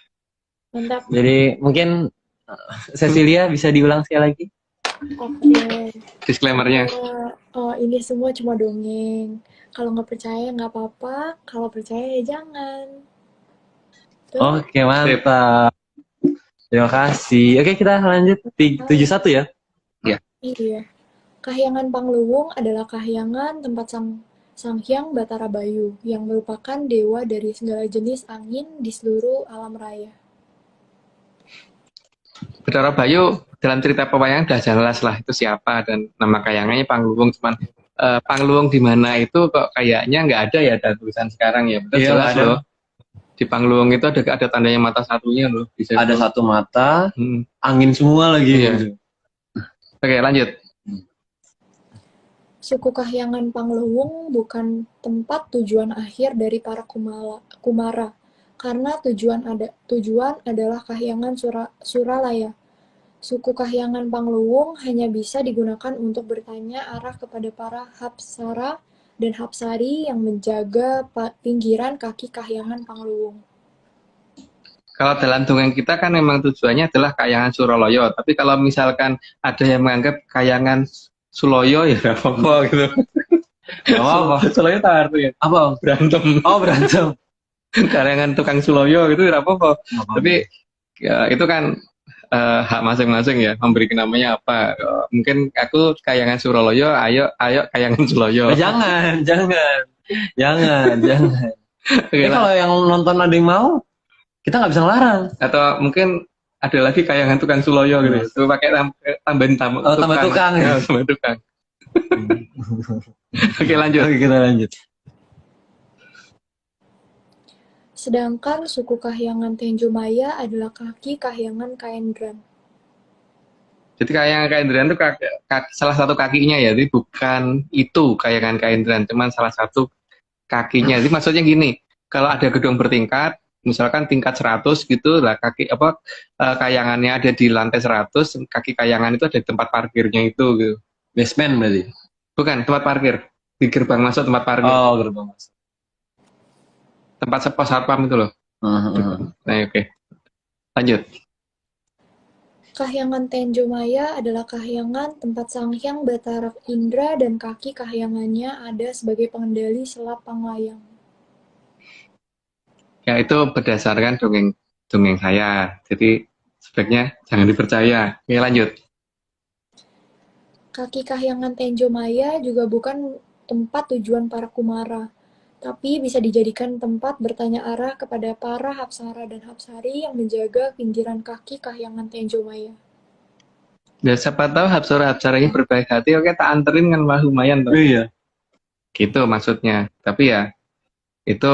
Mantap. Jadi mungkin Cecilia bisa diulang sekali lagi. Oke. Disclaimernya. Ini semua cuma dongeng. Kalau nggak percaya nggak apa-apa. Kalau percaya ya jangan. Tuh. Oke, mantap. Terima kasih. Oke, kita lanjut 71 ya. Iya. Kahyangan Pangluwung adalah kahyangan tempat Sang Hyang Batara Bayu yang merupakan dewa dari segala jenis angin di seluruh alam raya. Batara Bayu dalam cerita pewayangan udah jelas lah itu siapa dan nama kahyangannya Pangluwung, cuman Pangluwung di mana itu kok kayaknya nggak ada ya dalam tulisan sekarang ya. Betul, jelas ada. Loh. Di Pangluwung itu ada tandanya mata satunya loh. Ada satu mata, angin semua lagi. Iya. Oke, lanjut. Suku Kahyangan Pangluwung bukan tempat tujuan akhir dari para kumara, karena tujuan adalah Kahyangan Suralaya. Suku Kahyangan Pangluwung hanya bisa digunakan untuk bertanya arah kepada para Hapsara dan Hapsari yang menjaga pinggiran kaki Kahyangan Pangluwung. kalau dalam dongeng kita kan memang tujuannya adalah kayangan Suraloyo. Tapi kalau misalkan ada yang menganggap kayangan Suloyo ya nggak apa-apa gitu. Gak apa-apa. Suloyo tak artinya Apa? berantem. Oh, berantem. Kayangan tukang Suloyo itu nggak apa-apa. Gak apa-apa. Tapi ya, itu kan hak masing-masing ya, memberi namanya apa. Mungkin aku kayangan Suraloyo, ayo kayangan Suloyo. Jangan. Jangan. Oke Tapi lah. kalau yang nonton ada yang mau, kita nggak bisa ngelarang. Atau mungkin ada lagi kayangan tukang Suloyo gitu. Itu pakai tambahin Oh, tambah tukang ya? Tambah tukang. Oke, lanjut. Oke, kita lanjut. Sedangkan suku Kahyangan Tenjo Maya adalah kaki Kahyangan Kaendran. Jadi kayangan Kaindran itu salah satu kakinya ya, jadi bukan itu kayangan Kaindran, cuman salah satu kakinya. Jadi maksudnya gini, kalau ada gedung bertingkat, misalkan tingkat 100 gitu lah, kayangannya ada di lantai 100, kaki kayangan itu ada di tempat parkirnya itu gitu. Basement berarti. Bukan, tempat parkir. Di gerbang masuk tempat parkir. Oh, gerbang masuk. Tempat pos satpam itu loh. Nah, oke. Lanjut. Kahyangan Tenjo Maya adalah kahyangan tempat Sang Hyang Batara Indra dan kaki kahyangannya ada sebagai pengendali selap Panglayang. Ya, itu berdasarkan dongeng saya. Jadi sebaiknya jangan dipercaya. Oke, lanjut. Kaki Kahyangan Tenjo Maya juga bukan tempat tujuan para kumara, tapi bisa dijadikan tempat bertanya arah kepada para Hapsara dan Hapsari yang menjaga pinggiran kaki Kahyangan Tenjo Maya. Ya, siapa tahu Hapsara-Hapsaranya berbaik hati, oke tak anterin kan mah lumayan tuh. Iya. Gitu maksudnya. Tapi ya, itu,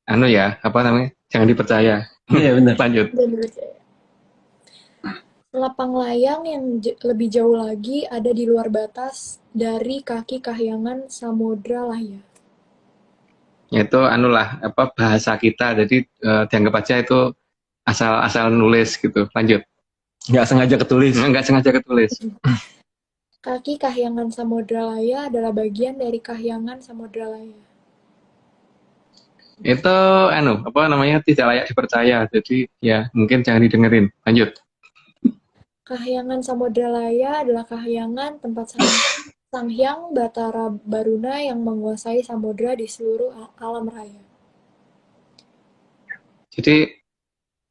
apa namanya, jangan dipercaya. Iya, benar. Lanjut. Dan dipercaya. Selap Panglayang yang lebih jauh lagi ada di luar batas dari kaki Kahyangan Samodra Laya. Itu bahasa kita, jadi dianggap aja itu asal nulis gitu. Lanjut. Nggak sengaja ketulis. Nggak sengaja ketulis. Kaki Kahyangan Samodra Laya adalah bagian dari Kahyangan Samodra Laya. Itu tidak layak dipercaya. Jadi ya mungkin jangan didengerin. Lanjut. Kahyangan Samodra Laya adalah kahyangan tempat Sang Hyang Batara Baruna yang menguasai samudra di seluruh alam raya. Jadi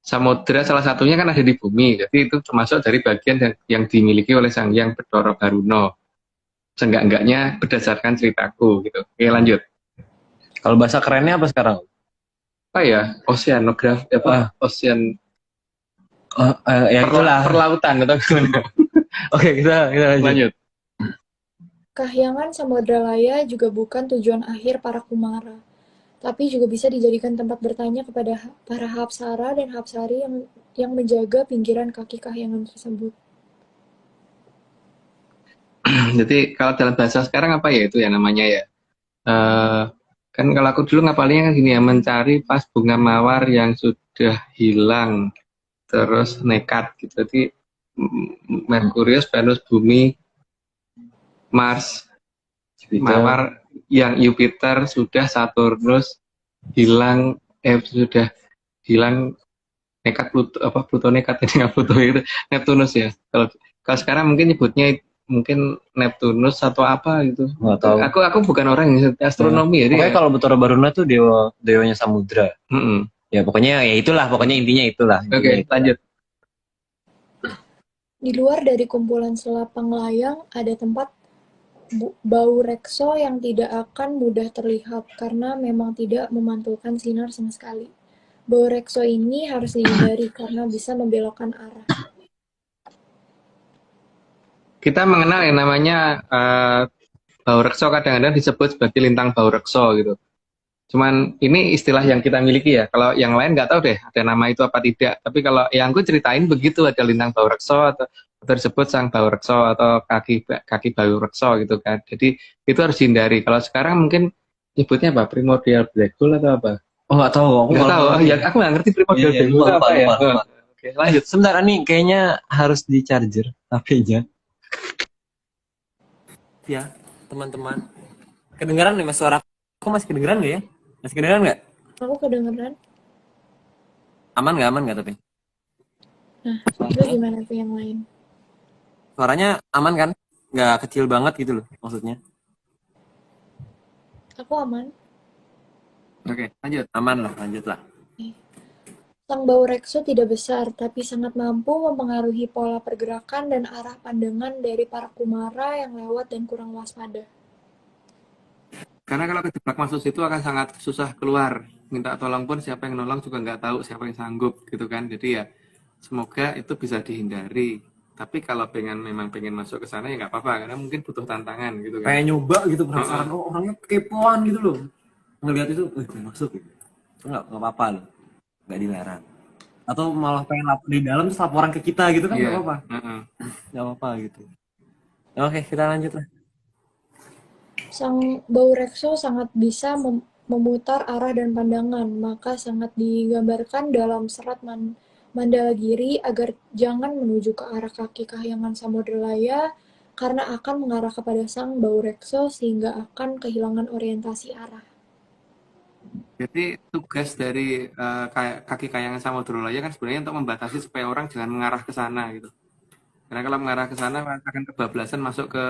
samudra salah satunya kan ada di bumi. Jadi itu termasuk dari bagian yang dimiliki oleh Sang Hyang Batara Baruna. Seenggak-enggaknya berdasarkan ceritaku gitu. Oke, lanjut. Kalau bahasa kerennya apa sekarang? Apa ya? Oceanografi ocean Ya itulah. perlautan atau gimana? Oke, kita lanjut. Lanjut. Kahyangan Samodra Laya juga bukan tujuan akhir para kumara, tapi juga bisa dijadikan tempat bertanya kepada para Hapsara dan Hapsari yang menjaga pinggiran kaki kahyangan tersebut. Jadi kalau dalam bahasa sekarang apa ya itu ya namanya ya? Kan kalau aku dulu ngapalinnya kan gini ya, mencari pas bunga mawar yang sudah hilang, terus nekat gitu. Jadi Merkurius, Venus, Bumi, Mars, mawar yang Jupiter sudah, Saturnus hilang, sudah hilang, nekat Pluto nekat ini nggak Pluto itu Neptunus ya. Kalau sekarang mungkin nyebutnya mungkin Neptunus atau apa gitu. Nggak tahu. Aku bukan orang yang astronomi ya. Pokoknya kalau Batara Baruna tuh dewanya samudra. Ya pokoknya ya itulah, intinya itulah. Oke, lanjut. Di luar dari kumpulan selap Panglayang ada tempat bau rekso yang tidak akan mudah terlihat karena memang tidak memantulkan sinar sama sekali. Bau rekso ini harus dihindari karena bisa membelokkan arah. Kita mengenal yang namanya bau rekso, kadang-kadang disebut sebagai lintang bau rekso gitu. Cuman ini istilah yang kita miliki ya. Kalau yang lain nggak tahu deh ada nama itu apa tidak. Tapi kalau yang aku ceritain begitu, ada lintang bau rekso atau disebut sang bau rekso atau kaki bau rekso gitu kan. Jadi itu harus dihindari. Kalau sekarang mungkin nyebutnya apa? Primordial black hole atau apa? Oh nggak tahu. Aku Nggak tahu. Ya, aku nggak ngerti primordial black hole apa ya. Oke, lanjut. Sebentar nih, kayaknya harus di charger HP-nya. Ya, teman-teman. Kedengaran nih mas suara aku masih kedengeran nggak ya? Masih kedengeran nggak? Aku kedengeran. aman nggak tapi? Nah, itu gimana tuh yang lain? Suaranya aman kan? Nggak kecil banget gitu loh maksudnya. Aku aman. Oke, lanjut. Aman lah, lanjut lah. Sang bau rekso tidak besar, tapi sangat mampu mempengaruhi pola pergerakan dan arah pandangan dari para kumara yang lewat dan kurang waspada. Karena kalau kejebak masuk situ akan sangat susah keluar. Minta tolong pun siapa yang nolong juga nggak tahu siapa yang sanggup gitu kan. Jadi ya semoga itu bisa dihindari. Tapi kalau memang pengen masuk ke sana ya nggak apa-apa karena mungkin butuh tantangan gitu kan. Kayak nyoba gitu penasaran, oh orangnya kepoan gitu loh. Ngelihat itu, pengen masuk gitu. Itu nggak apa-apa loh. Nggak dilarang. Atau malah pengen di dalam terus laporan ke kita gitu kan nggak Iya. apa-apa. Heeh. Nggak apa-apa gitu. Oke, kita lanjut lah. Sang bau rekso sangat bisa memutar arah dan pandangan, maka sangat digambarkan dalam serat Mandalagiri agar jangan menuju ke arah kaki Kahyangan Samodralaya karena akan mengarah kepada sang bau rekso sehingga akan kehilangan orientasi arah. Jadi tugas dari kaki kayangan Samudrolaya kan sebenarnya untuk membatasi supaya orang jangan mengarah ke sana gitu. Karena kalau mengarah ke sana akan kebablasan masuk ke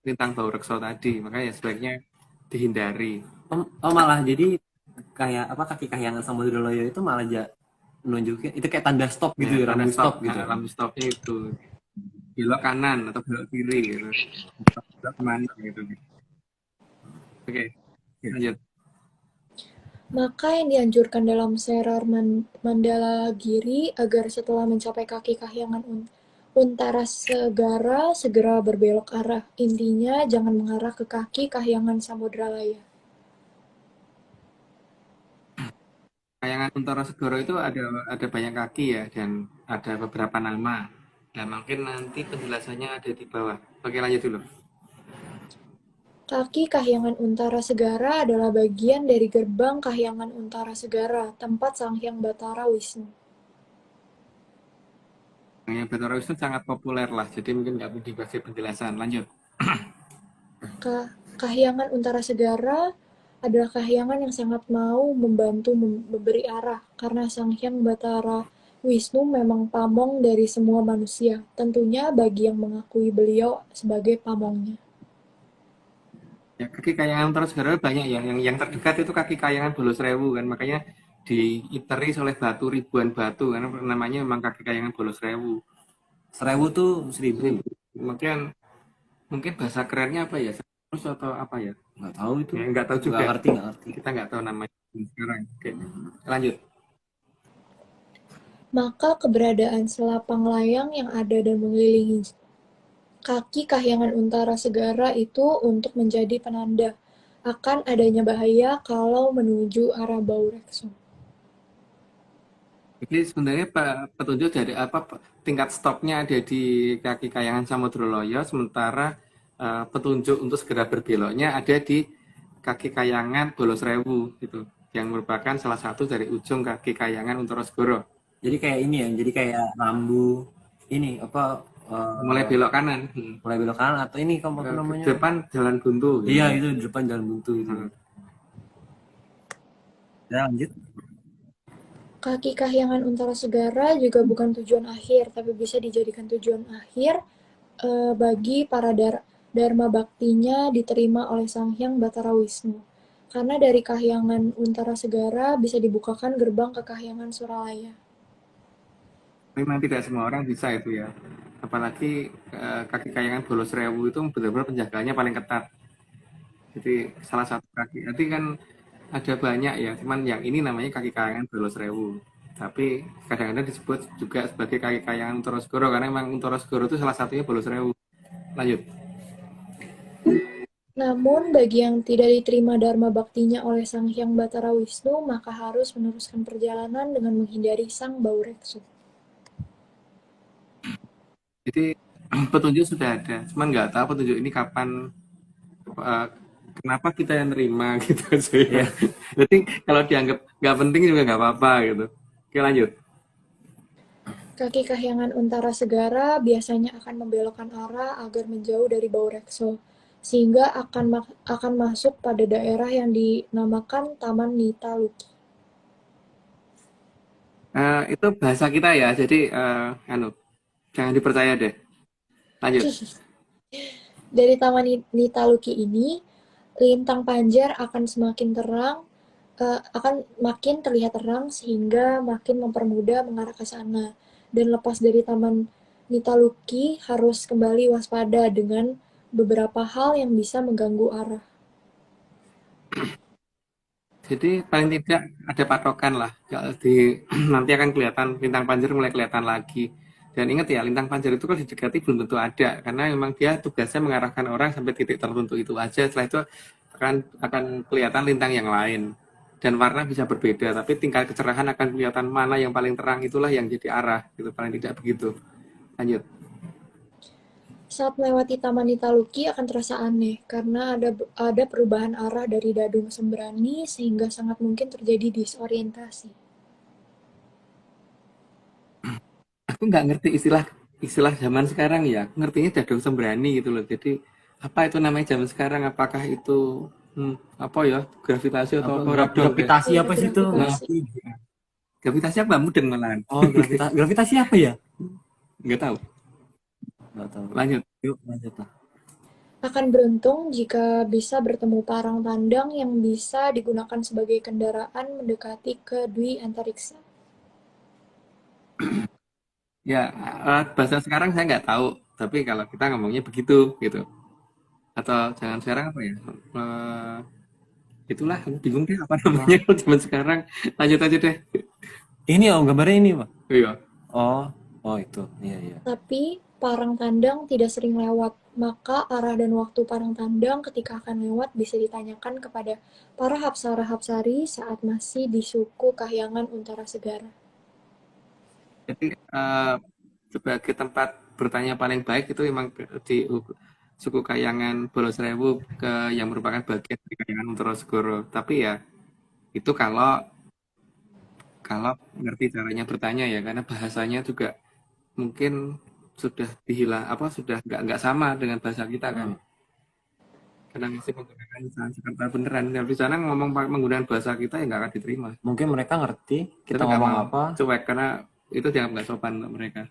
lintang bau rekso tadi, makanya sebaiknya dihindari. Oh malah jadi kayak apa kaki kahyangan Samudra Loyo itu malah nunjukin itu kayak tanda stop gitu ya, tanda rambu stop gitu. Nah, rambu stopnya itu belok kanan atau belok kiri gitu. Belok kemana gitu. Oke, lanjut. Maka yang dianjurkan dalam Serar Mandalagiri agar setelah mencapai kaki Kahyangan Untara Segara segera berbelok arah. Intinya jangan mengarah ke kaki Kahyangan Samodralaya. Kayangan Kuntoro Segoro itu ada banyak kaki ya dan ada beberapa nama. Nah, mungkin nanti penjelasannya ada di bawah. Oke, lanjut dulu. Kaki Kahyangan Untara Segara adalah bagian dari gerbang Kahyangan Untara Segara, tempat Sang Hyang Batara Wisnu. Yang Batara Wisnu sangat populer lah, jadi mungkin nggak perlu dikasih penjelasan. Lanjut. Kahyangan Untara Segara adalah kahyangan yang sangat mau membantu memberi arah, karena Sang Hyang Batara Wisnu memang pamong dari semua manusia, tentunya bagi yang mengakui beliau sebagai pamongnya. Ya, kaki kayangan Untara Segoro banyak ya. Yang terdekat itu kaki kayangan Bolosrewu kan, makanya diiteris oleh ribuan batu karena namanya memang kaki kayangan Bolosrewu. 1000 tuh 1000. Mungkin bahasa kerennya apa ya? Terus atau apa ya? Nggak tahu itu. Ya, nggak tahu juga. Nggak ngerti. Kita nggak tahu namanya sekarang. Oke, lanjut. Maka keberadaan selapang layang yang ada dan mengelilingi kaki Kahyangan Untara Segara itu untuk menjadi penanda akan adanya bahaya kalau menuju arah Bau Rekso. Jadi sebenarnya petunjuk dari tingkat stopnya ada di kaki kayangan Samudroloyo, sementara petunjuk untuk segera berbeloknya ada di kaki kayangan Bolosrewu gitu, yang merupakan salah satu dari ujung kaki kayangan Untara Segoro. Jadi kayak ini ya, jadi kayak rambu ini apa Mulai belok kanan. mulai belok kanan atau ini kamu apa namanya? Depan jalan buntu. Iya, itu di depan jalan buntu itu. Ya, lanjut. Kaki Kahyangan Untara Segara juga bukan tujuan akhir, tapi bisa dijadikan tujuan akhir bagi para dharma baktinya diterima oleh Sang Hyang Batara Wisnu. Karena dari Kahyangan Untara Segara bisa dibukakan gerbang ke Kahyangan Suralaya. Memang tidak semua orang bisa itu ya. Apalagi kaki kayangan Bolosrewu itu benar-benar penjagaannya paling ketat. Jadi salah satu kaki. Nanti kan ada banyak ya, cuman yang ini namanya kaki kayangan Bolosrewu. Tapi kadang-kadang disebut juga sebagai kaki kayangan Untara Segoro karena memang Untara Segoro itu salah satunya Bolosrewu. Lanjut. Namun bagi yang tidak diterima dharma baktinya oleh Sang Hyang Batara Wisnu, maka harus meneruskan perjalanan dengan menghindari Sang Bau Rekso. Jadi petunjuk sudah ada, cuman nggak tahu petunjuk ini kapan, kenapa kita yang nerima gitu sih. Ya. Jadi kalau dianggap nggak penting juga nggak apa-apa gitu. Oke, lanjut. Kaki Kahyangan Untara Segara biasanya akan membelokkan arah agar menjauh dari Bau Rekso, sehingga akan masuk pada daerah yang dinamakan Taman Nita Luki. Itu bahasa kita ya, jadi jangan dipercaya deh. Lanjut. Dari Taman Nitaluki ini, lintang panjar akan semakin terang, akan makin terlihat terang sehingga makin mempermudah mengarah ke sana. Dan lepas dari Taman Nitaluki harus kembali waspada dengan beberapa hal yang bisa mengganggu arah. Jadi paling tidak ada patokan lah. Kalau di nanti akan kelihatan lintang panjang mulai kelihatan lagi. Dan ingat ya, lintang panjang itu kalau didekati belum tentu ada, karena memang dia tugasnya mengarahkan orang sampai titik tertentu itu aja. Setelah itu akan kelihatan lintang yang lain. Dan warna bisa berbeda, tapi tingkat kecerahan akan kelihatan mana yang paling terang, itulah yang jadi arah. Itu paling tidak begitu. Lanjut. Saat melewati Taman Nitaluki akan terasa aneh, karena ada perubahan arah dari Dadung Sembrani sehingga sangat mungkin terjadi disorientasi. Aku nggak ngerti istilah zaman sekarang ya. Aku ngertinya Dadung Sembrani gitu loh. Jadi apa itu namanya zaman sekarang? Apakah itu apa ya, gravitasi atau apa? Radon kayak. Gravitasi apa sih itu? Gravitasi. Gravitasi apa? Mudeng malahan. Oh, gravitasi apa ya? Nggak tahu. Nggak tahu. Lanjut. Yuk, lanjut lah. Akan beruntung jika bisa bertemu parang tandang yang bisa digunakan sebagai kendaraan mendekati ke Dwi Antariksa. Ya, bahasa sekarang saya nggak tahu. Tapi kalau kita ngomongnya begitu gitu. Atau jangan sekarang apa ya? Itulah aku bingung deh apa namanya kalau zaman sekarang. Lanjut aja deh. Ini om gambarnya ini pak. Iya. Oh itu. Iya. Tapi parang tandang tidak sering lewat, maka arah dan waktu parang tandang ketika akan lewat bisa ditanyakan kepada para hapsara-hapsari saat masih di suku Kahyangan Untara Segara. Jadi sebagai tempat bertanya paling baik itu memang di suku Kayangan Bolosrewu yang merupakan bagian dari Kayangan Untara Segoro. Tapi ya itu kalau kalau ngerti caranya bertanya ya, karena bahasanya juga mungkin sudah dihilang apa sudah nggak sama dengan bahasa kita kan. Karena masih menggunakan lisan Jakarta beneran. Kalau di sana ngomong menggunakan bahasa kita ya nggak akan diterima. Mungkin mereka ngerti kita Tapi nggak ngomong mau. apa. Cuek karena itu dianggap nggak sopan untuk mereka.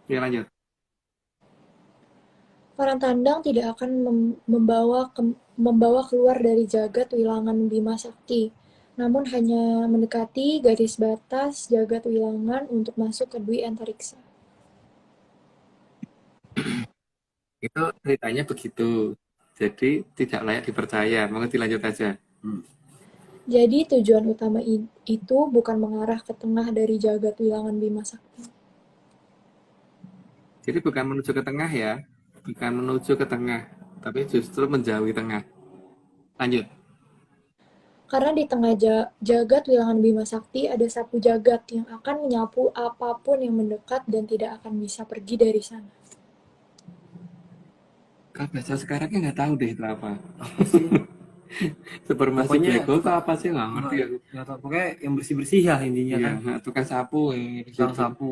Ya lanjut. Parang tandang tidak akan membawa keluar dari jagat wilangan Bima Sakti, namun hanya mendekati garis batas jagat wilangan untuk masuk ke Dwi Antariksa. Itu ceritanya begitu. Jadi tidak layak dipercaya. Mau dilanjut aja. Jadi tujuan utama itu bukan mengarah ke tengah dari jagat wilangan Bima Sakti. Jadi bukan menuju ke tengah ya. Bukan menuju ke tengah. Tapi justru menjauhi tengah. Lanjut. Karena di tengah jagat wilangan Bima Sakti ada sapu jagat yang akan menyapu apapun yang mendekat dan tidak akan bisa pergi dari sana. Kalau bahasa sekarangnya nggak tahu deh itu apa. Supermasi Pokoknya- black hole itu apa sih nggak ngerti aku. Nggak tahu. Pokoknya yang bersih ya intinya Iya, kan. nah, tukang sapu yang di Tukang situ. sapu.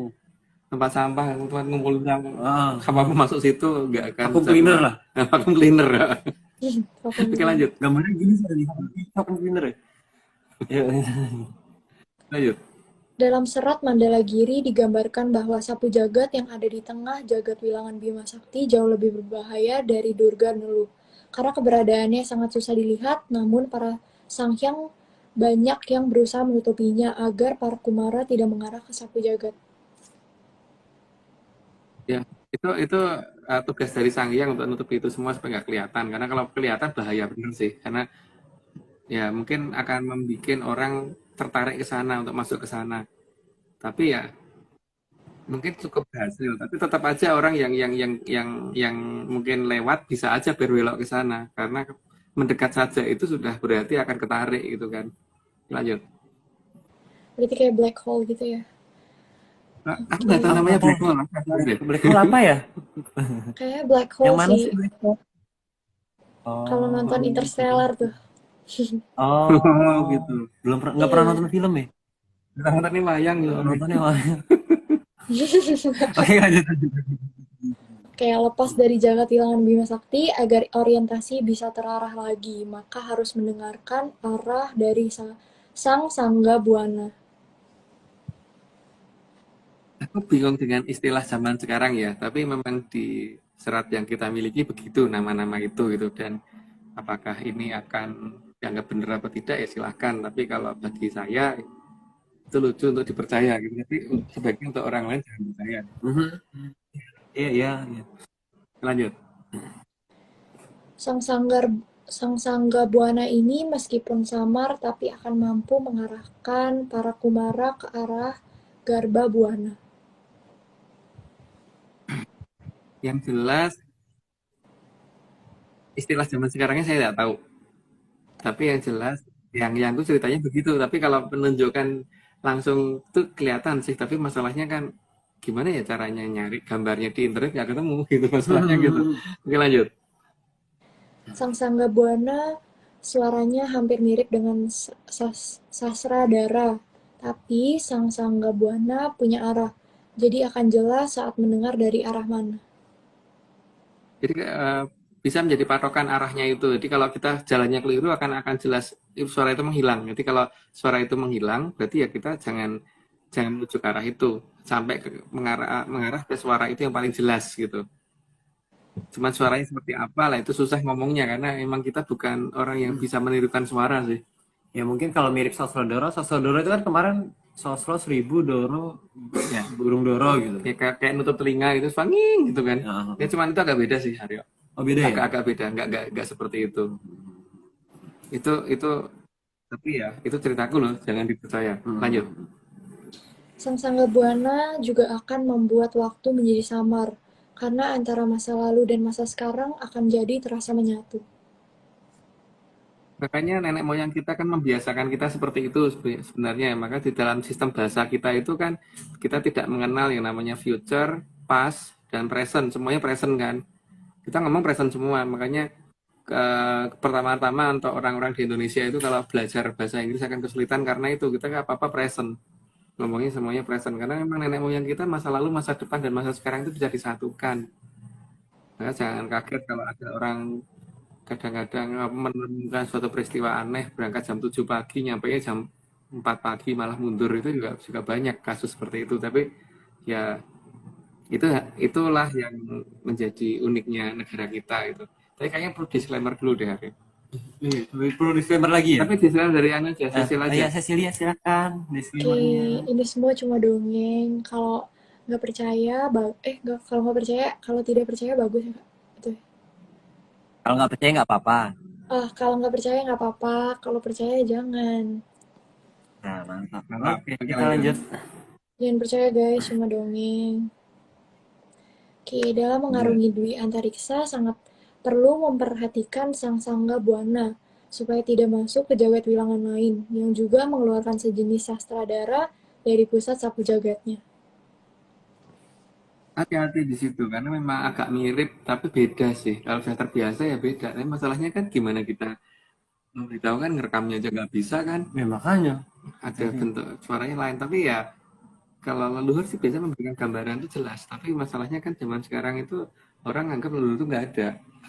Tempat sampah tempat ngumpulin sampah. Ah, Apa masuk situ nggak akan. vacuum cleaner lah. Vacuum cleaner. Vacuum Oke lanjut. Gambarnya gini sih dari vacuum cleaner ya. Ya, Lanjut. Dalam serat Mandala Giri digambarkan bahwa sapu jagat yang ada di tengah jagat wilangan Bima Sakti jauh lebih berbahaya dari Durga Nelu. Karena keberadaannya sangat susah dilihat, namun para sanghyang banyak yang berusaha menutupinya agar para kumara tidak mengarah ke sapu jagat. Ya, itu tugas dari sang hyang untuk nutupi itu semua supaya nggak kelihatan. Karena kalau kelihatan bahaya benar sih. Karena ya mungkin akan membuat orang tertarik ke sana untuk masuk ke sana. Tapi ya mungkin cukup berhasil. Tapi tetap aja orang yang mungkin lewat bisa aja berwelok ke sana karena mendekat saja itu sudah berarti akan ketarik gitu kan. Lanjut. Berarti kayak black hole gitu ya. Nah, aku nggak tahu namanya black hole. black hole apa ya? Kayak black hole Yang mana sih. sih black hole? Oh, Kalau nonton Interstellar tuh. oh, gitu. nggak pernah nonton film ya? Kita nih wayang gitu. Nontonnya Oke lanjut. Kayak lepas dari jagat wilangan Bima Sakti agar orientasi bisa terarah lagi, maka harus mendengarkan arah dari sang Sangga Buana. Aku bingung dengan istilah zaman sekarang ya, tapi memang di serat yang kita miliki begitu nama-nama itu gitu, dan apakah ini akan dianggap benar apa tidak ya silahkan, tapi kalau bagi saya itu lucu untuk dipercaya gitu, tapi sebaiknya untuk orang lain jangan percaya. Mhm. Iya, iya, iya. Lanjut. Sang sanggar Sang Sangga Buana ini meskipun samar tapi akan mampu mengarahkan para kumara ke arah Garba Buana. Yang jelas istilah zaman sekarangnya saya tidak tahu, tapi yang jelas yang tuh ceritanya begitu, tapi kalau menunjukkan langsung tuh kelihatan sih, tapi masalahnya kan gimana ya caranya nyari gambarnya di internet nggak ketemu gitu masalahnya gitu. Oke, lanjut. Sang Sangga Buana suaranya hampir mirip dengan Sasradara, tapi Sang Sangga Buana punya arah, jadi akan jelas saat mendengar dari arah mana. Jadi bisa menjadi patokan arahnya itu. Jadi kalau kita jalannya keliru akan jelas suara itu menghilang. Jadi kalau suara itu menghilang, berarti ya kita jangan jangan menuju ke arah itu, sampai mengarah ke suara itu yang paling jelas gitu. Cuman suaranya seperti apa lah itu susah ngomongnya karena emang kita bukan orang yang bisa menirukan suara sih. Ya mungkin kalau mirip Sosrodoro itu kan kemarin Sosro 1000 Doro ya burung Doro gitu. Kayak nutup telinga gitu, fanging gitu kan. Ya, Ya cuman itu agak beda sih, Haryo. oh beda ya? Agak beda, nggak seperti itu. Itu tapi ya itu ceritaku loh, jangan dipercaya. Lanjut. Sang Sangga Buana juga akan membuat waktu menjadi samar, karena antara masa lalu dan masa sekarang akan jadi terasa menyatu. Makanya nenek moyang kita kan membiasakan kita seperti itu sebenarnya. Maka di dalam sistem bahasa kita itu kan kita tidak mengenal yang namanya future, past, dan present. Semuanya present kan. Kita ngomong present semua. Makanya pertama-tama untuk orang-orang di Indonesia itu kalau belajar bahasa Inggris akan kesulitan karena itu kita nggak apa-apa present. Ngomongnya semuanya present. Karena memang nenek moyang kita masa lalu, masa depan, dan masa sekarang itu bisa disatukan. Maka jangan kaget kalau ada orang kadang-kadang menemukan suatu peristiwa aneh, berangkat jam 7 pagi nyampe jam 4 pagi malah mundur, itu juga banyak kasus seperti itu. Tapi ya itu itulah yang menjadi uniknya negara kita itu. Tapi kayaknya perlu disclaimer dulu deh, Arif. Perlu disclaimer lagi ya? Tapi disclaimer dari Anu aja, Cecil aja. Ya Cecilia silakan Oke, disclaimernya. ini semua cuma dongeng. Kalau nggak percaya, kalau nggak percaya, kalau tidak percaya bagus ya Kak. Betul. Kalau nggak percaya nggak apa-apa. Kalau nggak percaya nggak apa-apa, kalau percaya jangan. Nah mantap. Oke, Kita lanjut. Jangan percaya guys, cuma dongeng. Oke, dalam mengarungi Dwi Antariksa sangat perlu memperhatikan Sang Sangga Buana supaya tidak masuk ke jagat wilangan lain yang juga mengeluarkan sejenis sastradara dari pusat sapu jagatnya. hati-hati di situ karena memang agak mirip tapi beda sih. Kalau sudah terbiasa ya beda. Tapi masalahnya kan gimana kita memberitahu kan, ngerekamnya aja nggak bisa kan, Ya makanya. ada bentuk suaranya lain. Tapi ya kalau leluhur sih biasanya memberikan gambaran itu jelas, tapi masalahnya kan zaman sekarang itu orang anggap leluhur itu nggak ada.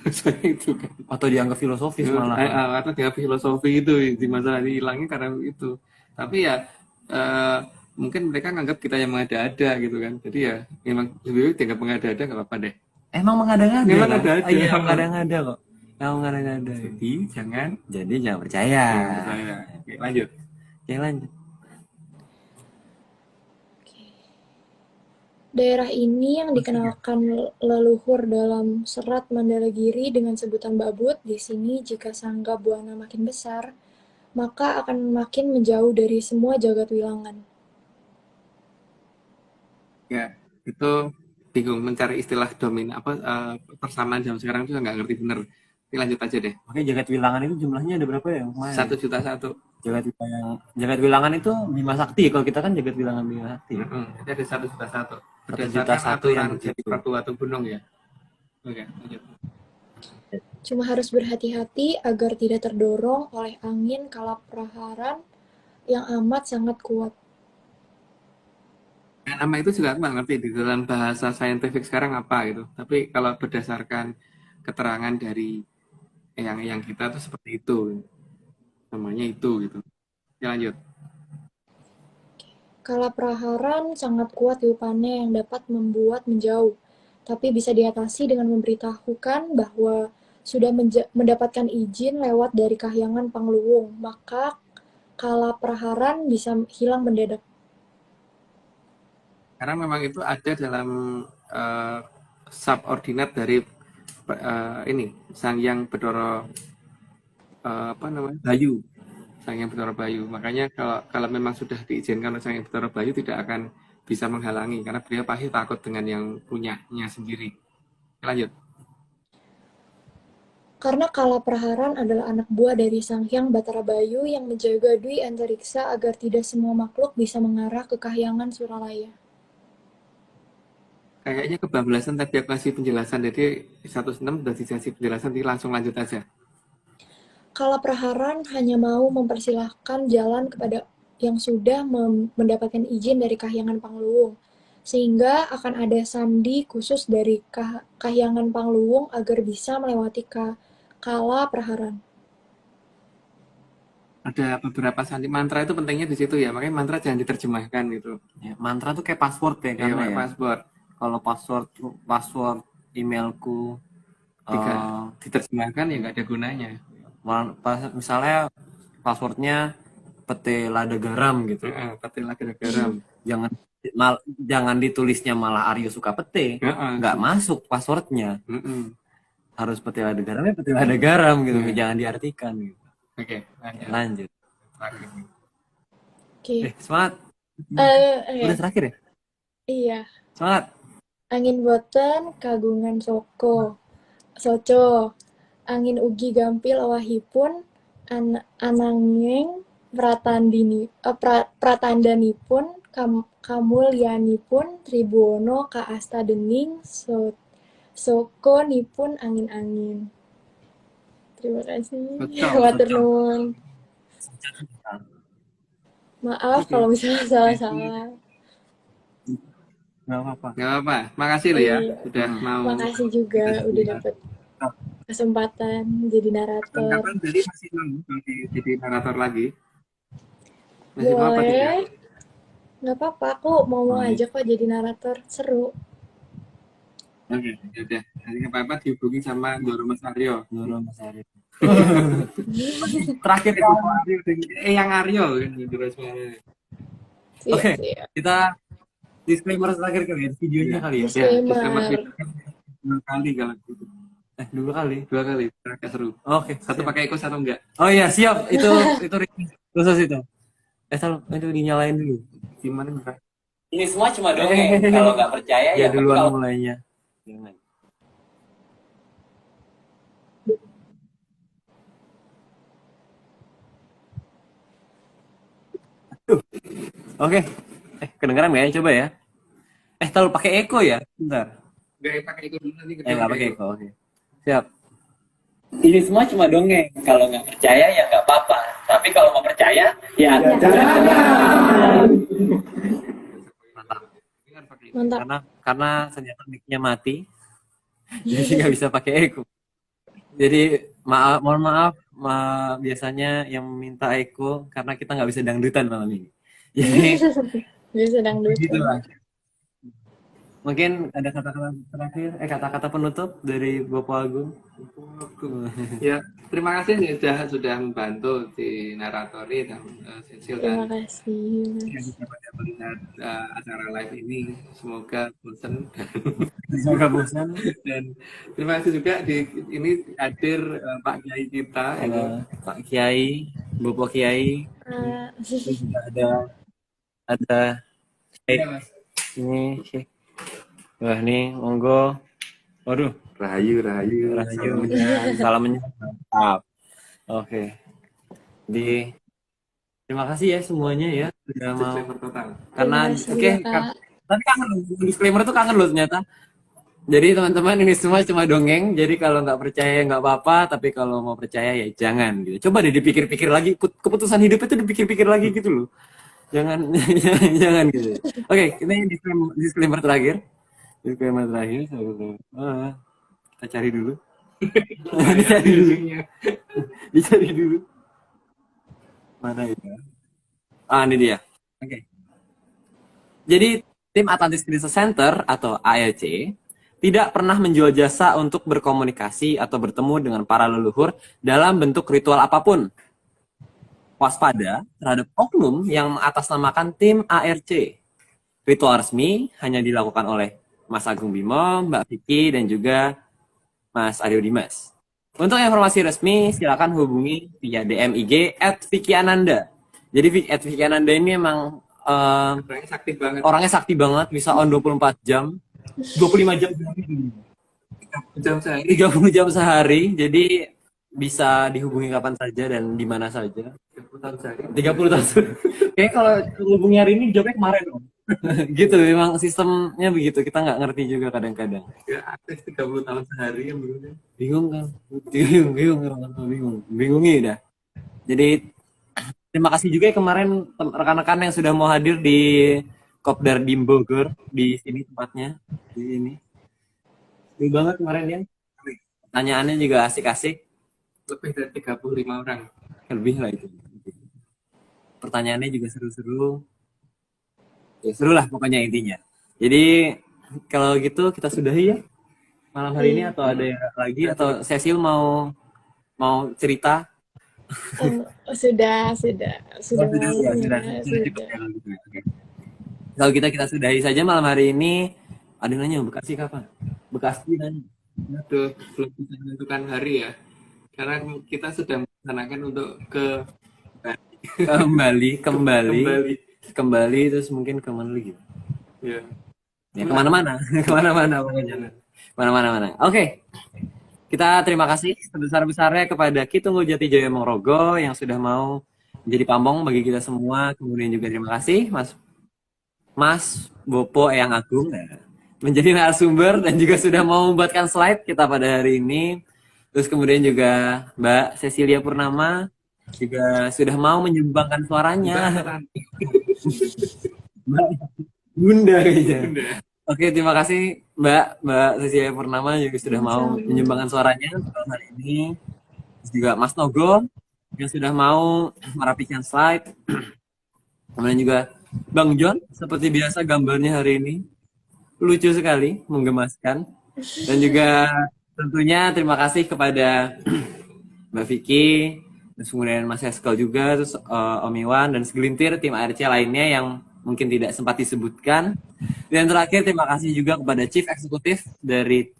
Soalnya itu kan. Atau dianggap filosofis malah. Atau dengan filosofi itu di masalah hilangnya karena itu. Tapi ya eh, mungkin mereka nganggap kita yang mengada-ada gitu kan. Jadi ya memang lebih baik dianggap mengada-ada nggak apa-apa deh. Emang mengada-ngada Memang kan? ada-ada. Iya mengada-ngada kok. Emang mengada-ngada. Jadi jangan Jadi jangan percaya. percaya. Oke, lanjut. Oke lanjut. Daerah ini yang dikenalkan leluhur dalam serat Mandalagiri dengan sebutan Babut, di sini jika Sangga Buana makin besar, maka akan makin menjauh dari semua jagat wilangan. Ya, itu bingung mencari istilah persamaan zaman sekarang itu nggak ngerti bener. Tapi lanjut aja deh. Oke jagat wilangan itu jumlahnya ada berapa ya? Lumayan. 1.100.000. Jagat wilangan itu Bima Sakti. Kalau kita kan jagat wilangan Bima Sakti. Jadi ada 1.100.000. 1.100.000 Berdasarkan yang aturan jadi begitu. Prabu Watu Gunung ya. Oke, lanjut. Cuma harus berhati-hati agar tidak terdorong oleh angin kalapraharan yang amat sangat kuat. Nah, nama itu juga aku nggak ngerti di dalam bahasa saintifik sekarang apa gitu. Tapi kalau berdasarkan keterangan dari yang kita tuh seperti itu, namanya itu gitu. Ya, lanjut. Kala praharan sangat kuat tiupannya yang dapat membuat menjauh, tapi bisa diatasi dengan memberitahukan bahwa sudah mendapatkan izin lewat dari kahyangan Pangluwung, maka kala praharan bisa hilang mendadak. Karena memang itu ada dalam subordinat dari ini Sang Hyang Bathara apa namanya Bayu, Sang Hyang Bathara Bayu. Makanya kalau memang sudah diizinkan oleh Sang Hyang Bathara Bayu tidak akan bisa menghalangi karena beliau pasti takut dengan yang punyanya sendiri. Lanjut. Karena Kala Praharan adalah anak buah dari Sang Hyang Bathara Bayu yang menjaga Dwi Antariksa agar tidak semua makhluk bisa mengarah ke kahyangan Suralaya. Kayaknya kebablasan tadi aku kasih penjelasan, jadi 106 sudah dikasih penjelasan, jadi langsung lanjut aja. Kala Praharan hanya mau mempersilahkan jalan kepada yang sudah mendapatkan izin dari kahyangan Pangluwung, sehingga akan ada sandi khusus dari kahyangan Pangluwung agar bisa melewati Kala Praharan. Ada beberapa sandi mantra itu pentingnya di situ ya, makanya mantra jangan diterjemahkan gitu. Ya, mantra tuh kayak password ya, Kayak karena ya. paspor. Kalau password emailku Diterjemahkan ya nggak ada gunanya. misalnya passwordnya pete lada garam gitu, Pati lagi garam. jangan ditulisnya malah Aryo suka pete, nggak masuk passwordnya, harus pete lada garamnya pete lada garam gitu, jangan diartikan gitu. Oke, Lanjut. Oke. Semangat. Udah terakhir ya? Iya. Semangat. Angin boten kagungan soco, angin ugi gampil awahipun, ananging pratandanipun kamulyanipun Tribuana kaasta dening sokonipun angin-angin. Terima kasih. Matur nuwun. Maaf kalau misalnya salah-salah. Nggak apa-apa. Nggak apa-apa. Makasih loh ya Iya. udah mau. Makasih juga udah dapat kesempatan jadi narator. Kapan jadi masih mau jadi narator lagi? Masih mau apa tidak? Boleh. Nggak apa-apa, aku mau aja kok jadi narator. Seru. Oke, udah. Nanti nggak apa-apa dihubungi sama Doro Mas Aryo. Terakhir yang Aryo kan Doro Mas Aryo. Oke, Siap. kita disclaimer terakhir kali ya, videonya kali ya. Disclaimer. Dua kali kalau gitu. Dua kali. Agak seru. Oke, Satu pakai eco, satu enggak. oh iya siap, itu khusus itu. Itu dinyalain dulu. Gimana enggak? Ini semua cuma dongeng. Kalau nggak percaya Ya ya duluan mulainya. Jangan. Oke. Kedengeran nggak ya? Coba ya. Terlalu pakai echo ya? Bentar. Enggak pakai eco dulu nanti. Nggak pakai echo. Oke. Siap. Ini semua cuma dongeng. Kalau nggak percaya ya nggak apa-apa. Tapi kalau mau percaya ya jangan. Mantap. Karena ternyata mic-nya mati. Jadi nggak bisa pakai echo. Jadi mohon maaf, biasanya yang minta echo karena kita nggak bisa dangdutan malam ini. Jadi Bisa dangdut. gitulah. Mungkin ada kata-kata terakhir, kata-kata penutup dari Bapak Agung. Ya, terima kasih sudah membantu di naratori dan Cecil Terima dan kasih. yang dapat melihat acara live ini. Semoga bosan Semoga bosan. dan terima kasih juga ini hadir Pak Kiai kita. Pak Kiai, Bapak Kiai. Terus juga ada ini Syekh. Wah nih, monggo. Waduh, Rahayu. salam menyapa. Oke. Terima kasih ya semuanya ya sudah mau. Karena tapi kangen loh, disclaimer tuh kangen loh ternyata. Jadi teman-teman ini semua cuma dongeng. Jadi kalau nggak percaya nggak apa-apa, tapi kalau mau percaya ya jangan gitu. Coba deh dipikir-pikir lagi, keputusan hidup itu dipikir-pikir lagi gitu loh. Jangan jangan gitu. Oke, ini disclaimer terakhir. Disclaimer terakhir. Kita cari dulu. Dicari dulu. Mana ya? Ini dia. Oke. Jadi tim Atlantis Crisis Center atau ALC tidak pernah menjual jasa untuk berkomunikasi atau bertemu dengan para leluhur dalam bentuk ritual apapun. Waspada terhadap oknum yang mengatasnamakan tim ARC. Ritual resmi hanya dilakukan oleh Mas Agung Bimo, Mbak Vicky, dan juga Mas Aryo Dimas. Untuk informasi resmi, silakan hubungi via DM IG @Vicky-Ananda. Jadi @Vicky Ananda ini emang Orangnya sakti banget. orangnya sakti banget, bisa on 24 jam, 25 jam, Jam sehari. 30 jam sehari. Jadi bisa dihubungi kapan saja dan di mana saja. 30 tahun sehari. 30 tahun. Kayak kalau hubungi hari ini jawabnya kemarin dong. Gitu, memang sistemnya begitu. Kita nggak ngerti juga kadang-kadang. Ya, aktif 30 tahun sehari yang begitu. Bingung kan? Bingungi dah. Jadi terima kasih juga ya kemarin rekan-rekan yang sudah mau hadir di Kopdar Dim Bogor di sini tempatnya di sini. Seru banget kemarin ya. Pertanyaannya juga asik-asik, Lebih dari 35 orang. lebih lah itu. Pertanyaannya juga seru-seru. Ya seru lah pokoknya intinya. Jadi kalau gitu kita sudahi ya malam hari ini, atau ada yang lagi, atau Cecil mau cerita? Sudah Sudah waktunya, cukup ya kalau gitu ya. Oke. Kalau kita sudahi saja malam hari ini. Ada yang nanya Bekasi kapan? Bekasi nanya. Aduh, belum bisa menentukan hari ya. Karena kita sudah merencanakan untuk kembali terus mungkin kemana lagi? ya. Ya kemana-mana, kemana-mana pokoknya. Kemana-mana. Oke. Kita terima kasih sebesar-besarnya kepada Kitunggu Jati Jaya Mongrogo yang sudah mau menjadi pamong bagi kita semua. Kemudian juga terima kasih Mas Bopo Eyang Agung menjadi narasumber dan juga sudah mau membuatkan slide kita pada hari ini. Terus kemudian juga Mbak Cecilia Purnama juga sudah mau menyumbangkan suaranya. Mbak Bunda kayaknya. Oke, terima kasih Mbak Cecilia Purnama juga sudah mau menyumbangkan suaranya pada hari ini. Terus juga Mas Nogo yang sudah mau merapikan slide. Kemudian juga Bang John, seperti biasa gambarnya hari ini lucu sekali, menggemaskan. Dan juga tentunya terima kasih kepada Mbak Vicky, terus kemudian Mas Eskel juga, terus Om Iwan, dan segelintir tim ARC lainnya yang mungkin tidak sempat disebutkan. Dan terakhir terima kasih juga kepada Chief Eksekutif dari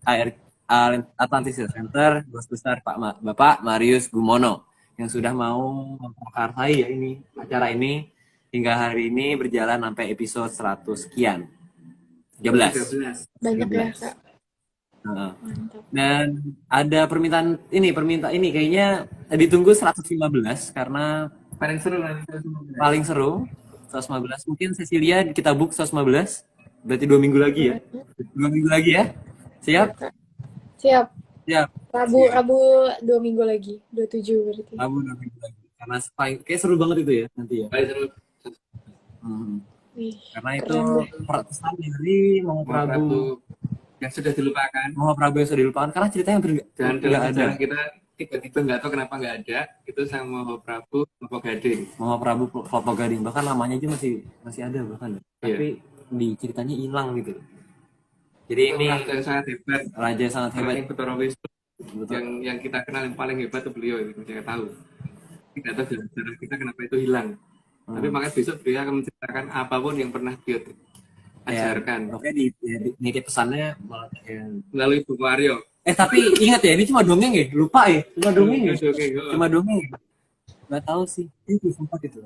Atlantis Center, Bos Besar Bapak Marius Gumono, yang sudah mau memperkarsai ya ini acara ini hingga hari ini berjalan sampai episode 100 sekian. 13. banyak ya Kak. Nah, Mantap. dan ada permintaan ini kayaknya ditunggu 115 karena Paling seru nanti. paling seru 115. Mungkin Cecilia kita book 115. Berarti 2 minggu lagi ya. 2 minggu lagi ya. Siap? Siap. Siap. Rabu 2 minggu lagi, 27 berarti. Kamu 2 minggu lagi. Karena kayak seru banget itu ya nanti ya. Paling seru. Wih, Karena itu keren pertesan dari Moho Prabu. yang sudah dilupakan. Moho Prabu yang sudah dilupakan karena ceritanya Dan nggak dalam ada. sejarah kita tiba-tiba nggak tahu kenapa nggak ada. Itu sama Moho Prabu, Moho Gading. Moho Prabu Foto Gading, bahkan namanya aja masih ada bahkan. Tapi di ceritanya hilang gitu. Jadi ini Raja yang sangat hebat. raja yang sangat hebat. Selain Betoro Wisnu, Betul. yang kita kenal yang paling hebat itu beliau itu saya tahu. Tidak tahu dalam sejarah kita kenapa itu hilang. Tapi makanya besok beliau akan menceritakan apapun yang pernah beliau ajarkan Oke, nitip pesannya malah yang melalui buku Aryo. tapi ingat ya, ini cuma dongeng ya, lupa ya, cuma dongeng ya, Oke. cuma dongeng. Nggak tahu sih, itu sempat itu.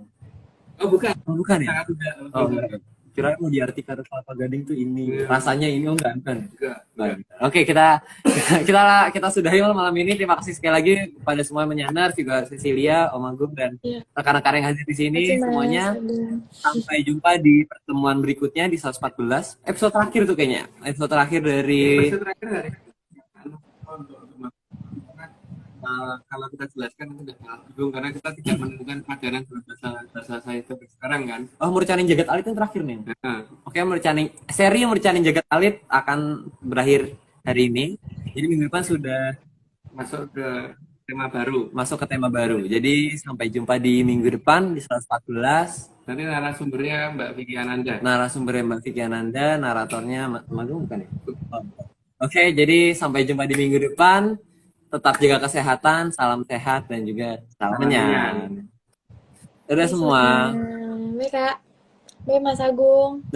Oh bukan. Oh, bukan ya? Sangat tidak. Oh, enggak. Kira mau diartikan kelapa gading tuh ini, rasanya ini, oh enggak, bukan. Enggak. Baik. Oke, kita sudahi malam ini. Terima kasih sekali lagi kepada semua yang menyandar, juga Cecilia, Om Agung, dan Iya. rekan-rekan yang hadir di sini Terima kasih, Mas. semuanya. Aduh. Sampai jumpa di pertemuan berikutnya di 114 episode terakhir tuh kayaknya. Episode terakhir dari Episode terakhir hari kalau kita jelaskan itu udah bingung karena kita tidak menemukan pelajaran bahasa saya itu sekarang kan. Mercaning Jagat Alit yang terakhir nih. Nah, Oke, seri Mercaning Jagat Alit akan berakhir hari ini. Jadi minggu depan sudah masuk ke tema baru. masuk ke tema baru. Jadi sampai jumpa di minggu depan di 114. Nanti narasumbernya Mbak Vicky Ananda. Narasumbernya Mbak Vicky Ananda, naratornya Magung bukan ya? Oh. Oke, jadi sampai jumpa di minggu depan. Tetap jaga kesehatan, salam sehat dan juga salam menyan. Dadah semua. Baik Kak. Baik Mas Agung.